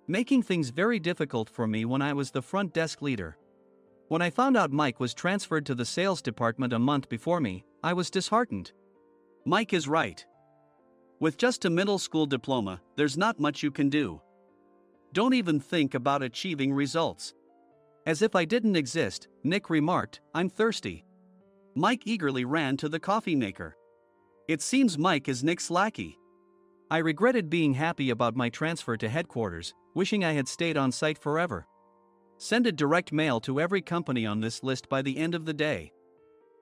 S2: making things very difficult for me when I was the front desk leader. When I found out Mike was transferred to the sales department a month before me, I was disheartened. Mike is right. With just a middle school diploma, there's not much you can do. Don't even think about achieving results. As if I didn't exist, Nick remarked, I'm thirsty. Mike eagerly ran to the coffee maker. It seems Mike is Nick's lackey. I regretted being happy about my transfer to headquarters, wishing I had stayed on site forever. Send a direct mail to every company on this list by the end of the day.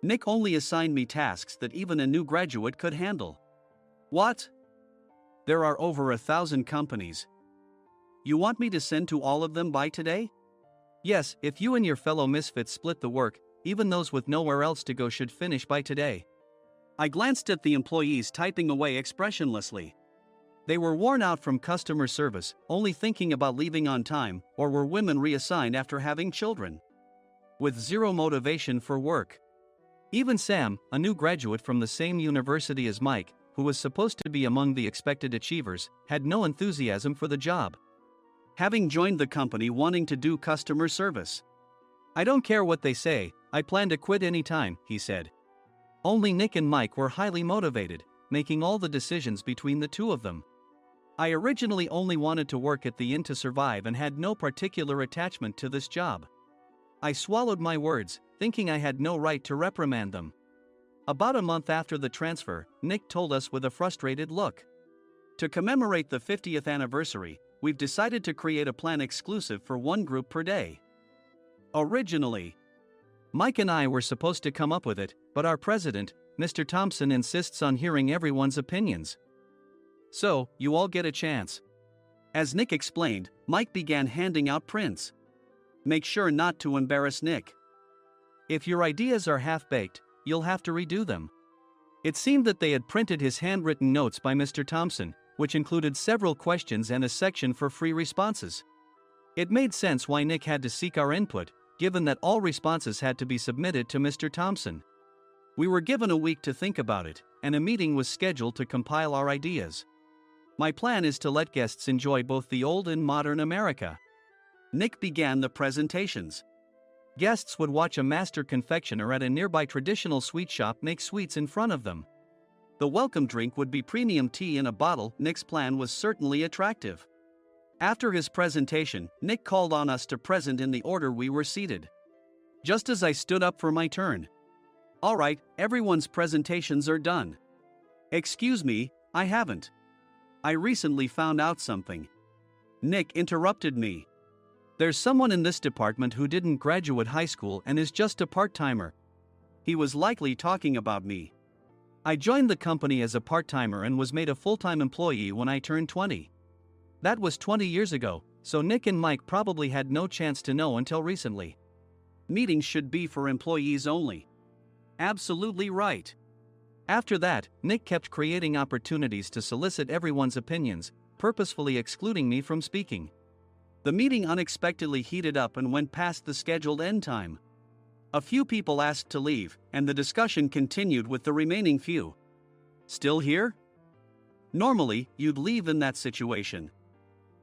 S2: Nick only assigned me tasks that even a new graduate could handle. What? There are over 1,000 companies. You want me to send to all of them by today? Yes, if you and your fellow misfits split the work, even those with nowhere else to go should finish by today. I glanced at the employees typing away expressionlessly. They were worn out from customer service, only thinking about leaving on time, or were women reassigned after having children, with zero motivation for work. Even Sam, a new graduate from the same university as Mike, who was supposed to be among the expected achievers, had no enthusiasm for the job, having joined the company wanting to do customer service. I don't care what they say, I plan to quit anytime, he said. Only Nick and Mike were highly motivated, making all the decisions between the two of them. I originally only wanted to work at the inn to survive and had no particular attachment to this job. I swallowed my words, thinking I had no right to reprimand them. About a month after the transfer, Nick told us with a frustrated look. To commemorate the 50th anniversary, we've decided to create a plan exclusive for one group per day. Originally, Mike and I were supposed to come up with it, but our president, Mr. Thompson, insists on hearing everyone's opinions. So, you all get a chance. As Nick explained, Mike began handing out prints. Make sure not to embarrass Nick. If your ideas are half-baked, you'll have to redo them. It seemed that they had printed his handwritten notes by Mr. Thompson, which included several questions and a section for free responses. It made sense why Nick had to seek our input, given that all responses had to be submitted to Mr. Thompson. We were given a week to think about it, and a meeting was scheduled to compile our ideas. My plan is to let guests enjoy both the old and modern America. Nick began the presentations. Guests would watch a master confectioner at a nearby traditional sweet shop make sweets in front of them. The welcome drink would be premium tea in a bottle. Nick's plan was certainly attractive. After his presentation, Nick called on us to present in the order we were seated. Just as I stood up for my turn. All right, everyone's presentations are done. Excuse me, I haven't. I recently found out something. Nick interrupted me. There's someone in this department who didn't graduate high school and is just a part-timer. He was likely talking about me. I joined the company as a part-timer and was made a full-time employee when I turned 20. That was 20 years ago, so Nick and Mike probably had no chance to know until recently. Meetings should be for employees only. Absolutely right. After that, Nick kept creating opportunities to solicit everyone's opinions, purposefully excluding me from speaking. The meeting unexpectedly heated up and went past the scheduled end time. A few people asked to leave, and the discussion continued with the remaining few. Still here? Normally, you'd leave in that situation.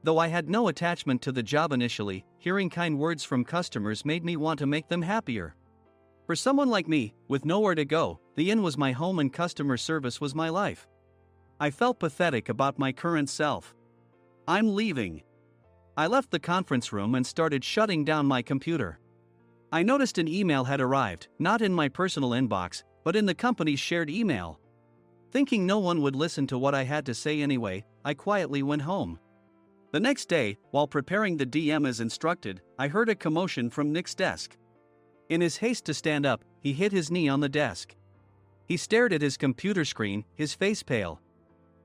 S2: Though I had no attachment to the job initially, hearing kind words from customers made me want to make them happier. For someone like me, with nowhere to go, the inn was my home and customer service was my life. I felt pathetic about my current self. I'm leaving. I left the conference room and started shutting down my computer. I noticed an email had arrived, not in my personal inbox, but in the company's shared email. Thinking no one would listen to what I had to say anyway, I quietly went home. The next day, while preparing the DM as instructed, I heard a commotion from Nick's desk. In his haste to stand up, he hit his knee on the desk. He stared at his computer screen, his face pale.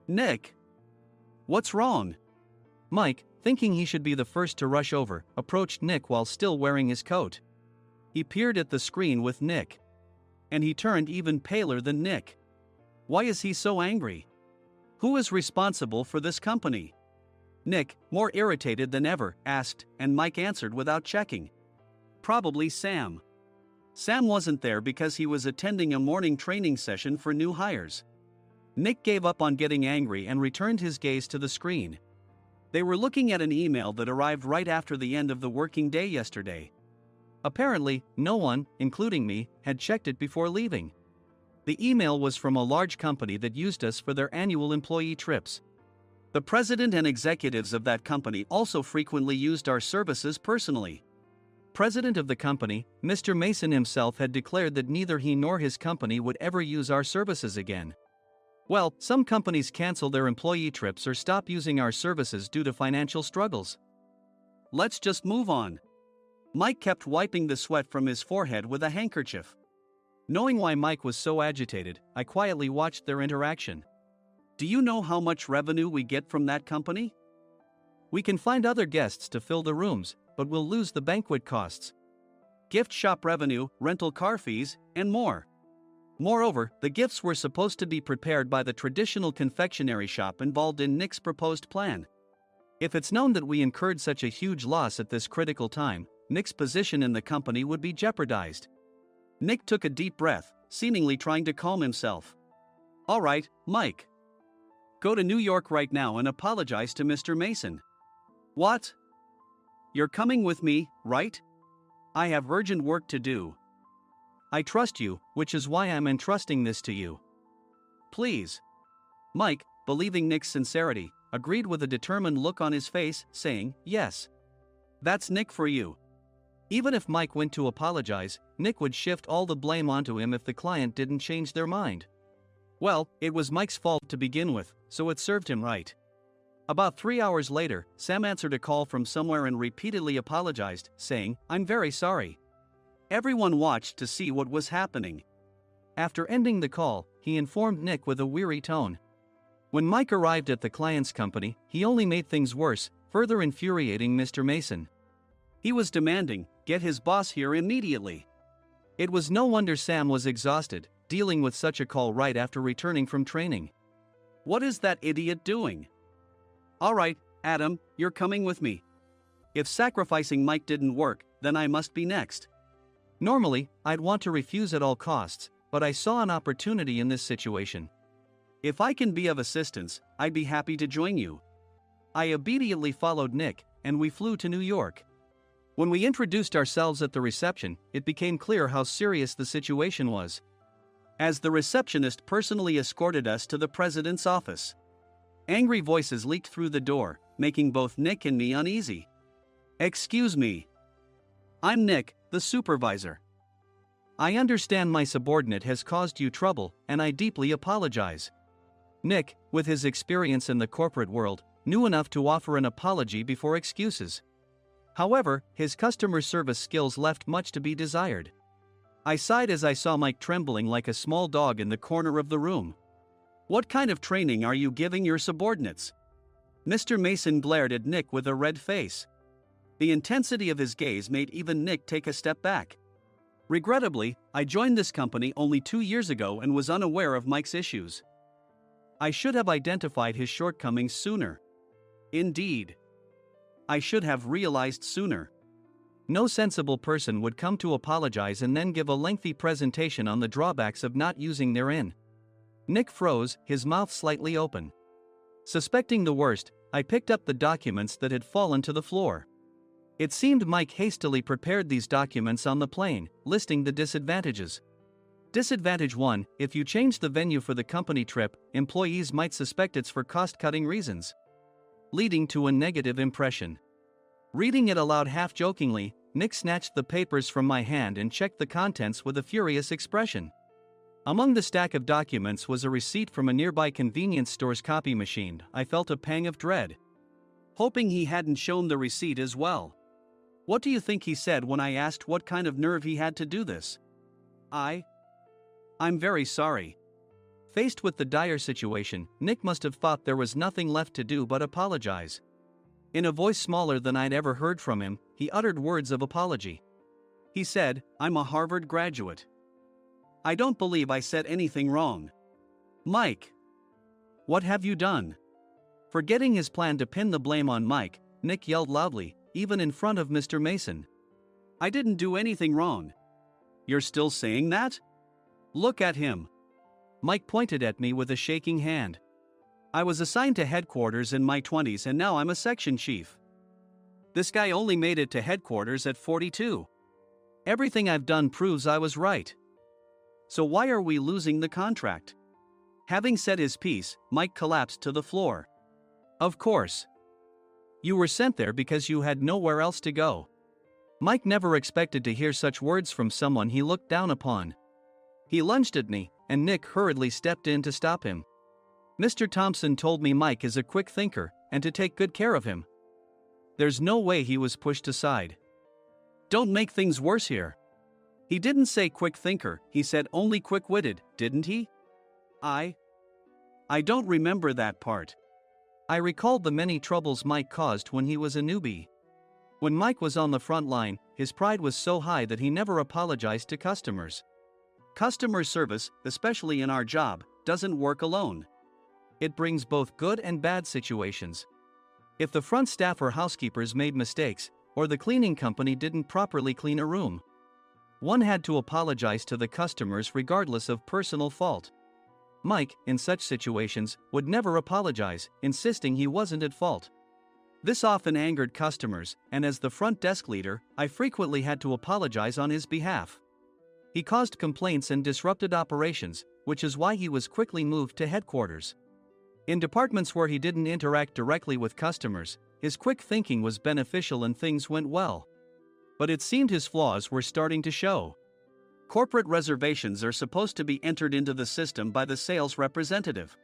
S2: Nick! What's wrong? Mike, thinking he should be the first to rush over, approached Nick while still wearing his coat. He peered at the screen with Nick. And he turned even paler than Nick. Why is he so angry? Who is responsible for this company? Nick, more irritated than ever, asked, and Mike answered without checking. Probably Sam. Sam wasn't there because he was attending a morning training session for new hires. Nick gave up on getting angry and returned his gaze to the screen. They were looking at an email that arrived right after the end of the working day yesterday. Apparently, no one, including me, had checked it before leaving. The email was from a large company that used us for their annual employee trips. The president and executives of that company also frequently used our services personally. President of the company, Mr. Mason himself had declared that neither he nor his company would ever use our services again. Well, some companies cancel their employee trips or stop using our services due to financial struggles. Let's just move on. Mike kept wiping the sweat from his forehead with a handkerchief. Knowing why Mike was so agitated, I quietly watched their interaction. Do you know how much revenue we get from that company? We can find other guests to fill the rooms, but we'll lose the banquet costs, gift shop revenue, rental car fees, and more. Moreover, the gifts were supposed to be prepared by the traditional confectionery shop involved in Nick's proposed plan. If it's known that we incurred such a huge loss at this critical time, Nick's position in the company would be jeopardized. Nick took a deep breath, seemingly trying to calm himself. All right, Mike. Go to New York right now and apologize to Mr. Mason. What? You're coming with me, right? I have urgent work to do. I trust you, which is why I'm entrusting this to you. Please. Mike, believing Nick's sincerity, agreed with a determined look on his face, saying, yes. That's Nick for you. Even if Mike went to apologize, Nick would shift all the blame onto him if the client didn't change their mind. Well, it was Mike's fault to begin with, so it served him right. About 3 hours later, Sam answered a call from somewhere and repeatedly apologized, saying, I'm very sorry. Everyone watched to see what was happening. After ending the call, he informed Nick with a weary tone. When Mike arrived at the client's company, he only made things worse, further infuriating Mr. Mason. He was demanding, get his boss here immediately. It was no wonder Sam was exhausted, dealing with such a call right after returning from training. What is that idiot doing? All right, Adam, you're coming with me. If sacrificing Mike didn't work, then I must be next. Normally, I'd want to refuse at all costs, but I saw an opportunity in this situation. If I can be of assistance, I'd be happy to join you. I immediately followed Nick, and we flew to New York. When we introduced ourselves at the reception, it became clear how serious the situation was. As the receptionist personally escorted us to the president's office. Angry voices leaked through the door, making both Nick and me uneasy. "Excuse me. I'm Nick, the supervisor. I understand my subordinate has caused you trouble, and I deeply apologize." Nick, with his experience in the corporate world, knew enough to offer an apology before excuses. However, his customer service skills left much to be desired. I sighed as I saw Mike trembling like a small dog in the corner of the room. "What kind of training are you giving your subordinates?" Mr. Mason glared at Nick with a red face. The intensity of his gaze made even Nick take a step back. Regrettably, I joined this company only 2 years ago and was unaware of Mike's issues. I should have identified his shortcomings sooner. Indeed, I should have realized sooner. No sensible person would come to apologize and then give a lengthy presentation on the drawbacks of not using their in. Nick froze, his mouth slightly open. Suspecting the worst, I picked up the documents that had fallen to the floor. It seemed Mike hastily prepared these documents on the plane, listing the disadvantages. Disadvantage 1: if you change the venue for the company trip, employees might suspect it's for cost-cutting reasons, leading to a negative impression. Reading it aloud half-jokingly, Nick snatched the papers from my hand and checked the contents with a furious expression. Among the stack of documents was a receipt from a nearby convenience store's copy machine. I felt a pang of dread, hoping he hadn't shown the receipt as well. What do you think he said when I asked what kind of nerve he had to do this? I'm very sorry." Faced with the dire situation, Nick must have thought there was nothing left to do but apologize. In a voice smaller than I'd ever heard from him, he uttered words of apology. He said, "I'm a Harvard graduate. I don't believe I said anything wrong." "Mike, what have you done?" Forgetting his plan to pin the blame on Mike, Nick yelled loudly, even in front of Mr. Mason. "I didn't do anything wrong." "You're still saying that? Look at him." Mike pointed at me with a shaking hand. "I was assigned to headquarters in my 20s and now I'm a section chief. This guy only made it to headquarters at 42. Everything I've done proves I was right. So why are we losing the contract?" Having said his piece, Mike collapsed to the floor. "Of course. You were sent there because you had nowhere else to go." Mike never expected to hear such words from someone he looked down upon. He lunged at me, and Nick hurriedly stepped in to stop him. "Mr. Thompson told me Mike is a quick thinker, and to take good care of him." There's no way he was pushed aside. "Don't make things worse here. He didn't say quick thinker, he said only quick-witted, didn't he?" I don't remember that part." I recalled the many troubles Mike caused when he was a newbie. When Mike was on the front line, his pride was so high that he never apologized to customers. Customer service, especially in our job, doesn't work alone. It brings both good and bad situations. If the front staff or housekeepers made mistakes, or the cleaning company didn't properly clean a room, one had to apologize to the customers regardless of personal fault. Mike, in such situations, would never apologize, insisting he wasn't at fault. This often angered customers, and as the front desk leader, I frequently had to apologize on his behalf. He caused complaints and disrupted operations, which is why he was quickly moved to headquarters. In departments where he didn't interact directly with customers, his quick thinking was beneficial and things went well. But it seemed his flaws were starting to show. Corporate reservations are supposed to be entered into the system by the sales representative.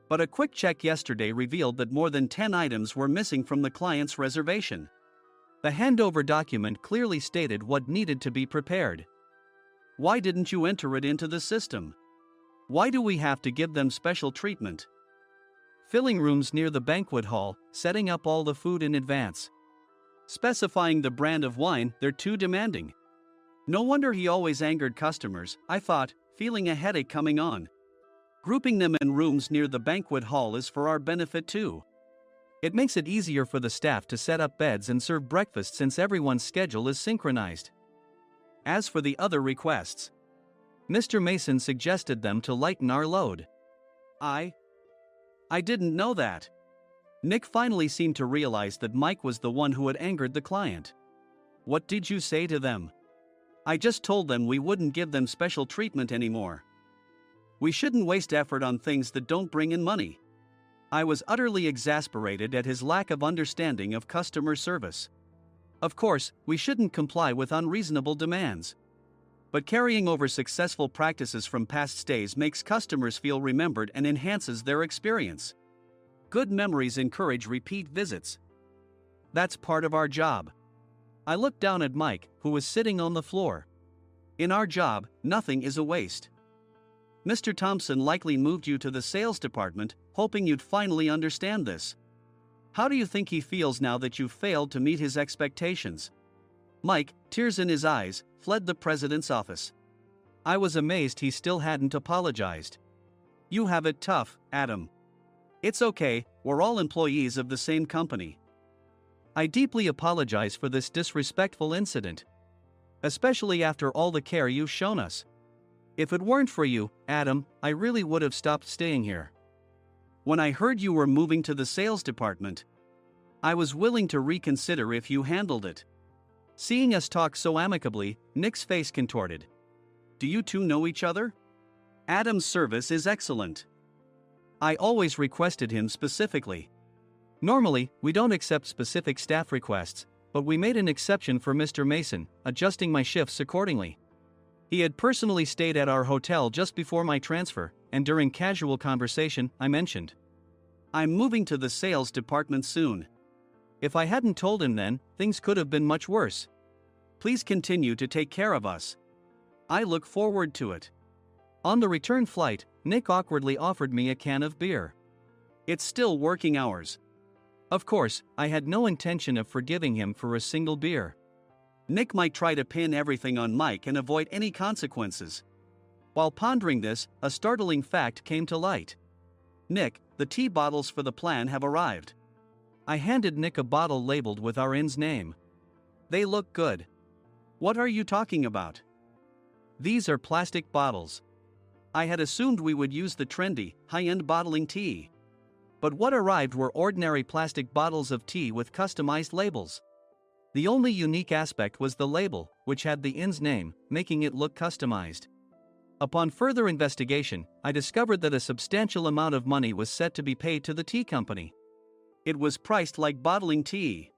S2: But a quick check yesterday revealed that more than 10 items were missing from the client's reservation. The handover document clearly stated what needed to be prepared. Why didn't you enter it into the system? Why do we have to give them special treatment? Filling rooms near the banquet hall, setting up all the food in advance. Specifying the brand of wine, they're too demanding. No wonder he always angered customers, I thought, feeling a headache coming on. Grouping them in rooms near the banquet hall is for our benefit too. It makes it easier for the staff to set up beds and serve breakfast since everyone's schedule is synchronized. As for the other requests, Mr. Mason suggested them to lighten our load. I didn't know that. Nick finally seemed to realize that Mike was the one who had angered the client. What did you say to them? I just told them we wouldn't give them special treatment anymore. We shouldn't waste effort on things that don't bring in money. I was utterly exasperated at his lack of understanding of customer service. Of course, we shouldn't comply with unreasonable demands. But carrying over successful practices from past stays makes customers feel remembered and enhances their experience. Good memories encourage repeat visits. That's part of our job. I looked down at Mike, who was sitting on the floor. In our job, nothing is a waste. Mr. Thompson likely moved you to the sales department, hoping you'd finally understand this. How do you think he feels now that you failed to meet his expectations? Mike, tears in his eyes, fled the president's office. I was amazed he still hadn't apologized. You have it tough, Adam. It's okay, we're all employees of the same company. I deeply apologize for this disrespectful incident. Especially after all the care you've shown us. If it weren't for you, Adam, I really would have stopped staying here. When I heard you were moving to the sales department, I was willing to reconsider if you handled it. Seeing us talk so amicably, Nick's face contorted. Do you two know each other? Adam's service is excellent. I always requested him specifically. Normally, we don't accept specific staff requests, but we made an exception for Mr. Mason, adjusting my shifts accordingly. He had personally stayed at our hotel just before my transfer, and during casual conversation, I mentioned, I'm moving to the sales department soon. If I hadn't told him then, things could have been much worse. Please continue to take care of us. I look forward to it. On the return flight, Nick awkwardly offered me a can of beer. It's still working hours. Of course, I had no intention of forgiving him for a single beer. Nick might try to pin everything on Mike and avoid any consequences. While pondering this, a startling fact came to light. Nick, the tea bottles for the plan have arrived. I handed Nick a bottle labeled with our inn's name. They look good. What are you talking about? These are plastic bottles. I had assumed we would use the trendy, high-end bottling tea. But what arrived were ordinary plastic bottles of tea with customized labels. The only unique aspect was the label, which had the inn's name, making it look customized. Upon further investigation, I discovered that a substantial amount of money was set to be paid to the tea company. It was priced like bottling tea.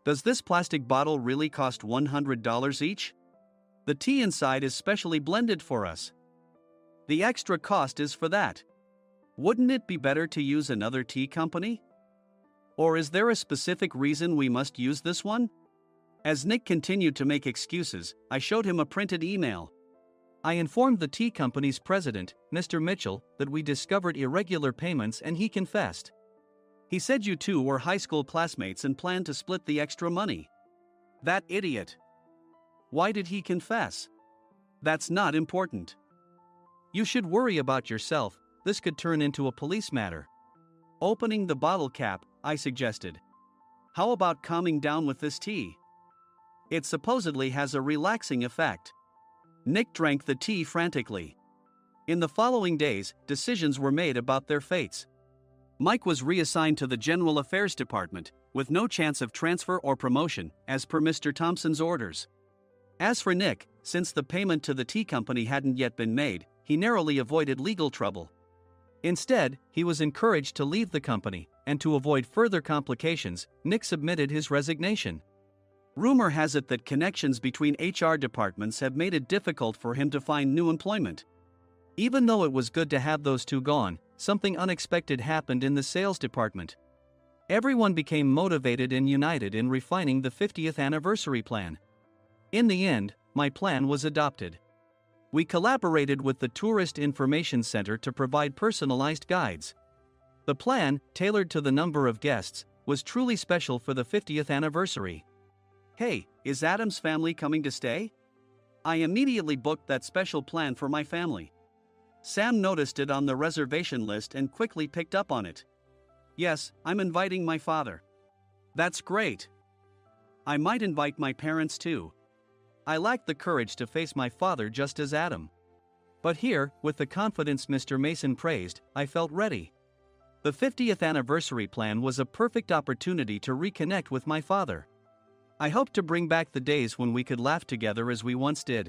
S2: Does this plastic bottle really cost $100 each? The tea inside is specially blended for us. The extra cost is for that. Wouldn't it be better to use another tea company? Or is there a specific reason we must use this one? As Nick continued to make excuses, I showed him a printed email. I informed the tea company's president, Mr. Mitchell, that we discovered irregular payments and he confessed. He said you two were high school classmates and planned to split the extra money. That idiot. Why did he confess? That's not important. You should worry about yourself, this could turn into a police matter. Opening the bottle cap, I suggested. How about calming down with this tea? It supposedly has a relaxing effect. Nick drank the tea frantically. In the following days, decisions were made about their fates. Mike was reassigned to the General Affairs Department, with no chance of transfer or promotion, as per Mr. Thompson's orders. As for Nick, since the payment to the tea company hadn't yet been made, he narrowly avoided legal trouble. Instead, he was encouraged to leave the company, and to avoid further complications, Nick submitted his resignation. Rumor has it that connections between HR departments have made it difficult for him to find new employment. Even though it was good to have those two gone, something unexpected happened in the sales department. Everyone became motivated and united in refining the 50th anniversary plan. In the end, my plan was adopted. We collaborated with the Tourist Information Center to provide personalized guides. The plan, tailored to the number of guests, was truly special for the 50th anniversary. Hey, is Adam's family coming to stay? I immediately booked that special plan for my family. Sam noticed it on the reservation list and quickly picked up on it. Yes, I'm inviting my father. That's great. I might invite my parents too. I lacked the courage to face my father just as Adam. But here, with the confidence Mr. Mason praised, I felt ready. The 50th anniversary plan was a perfect opportunity to reconnect with my father. I hoped to bring back the days when we could laugh together as we once did.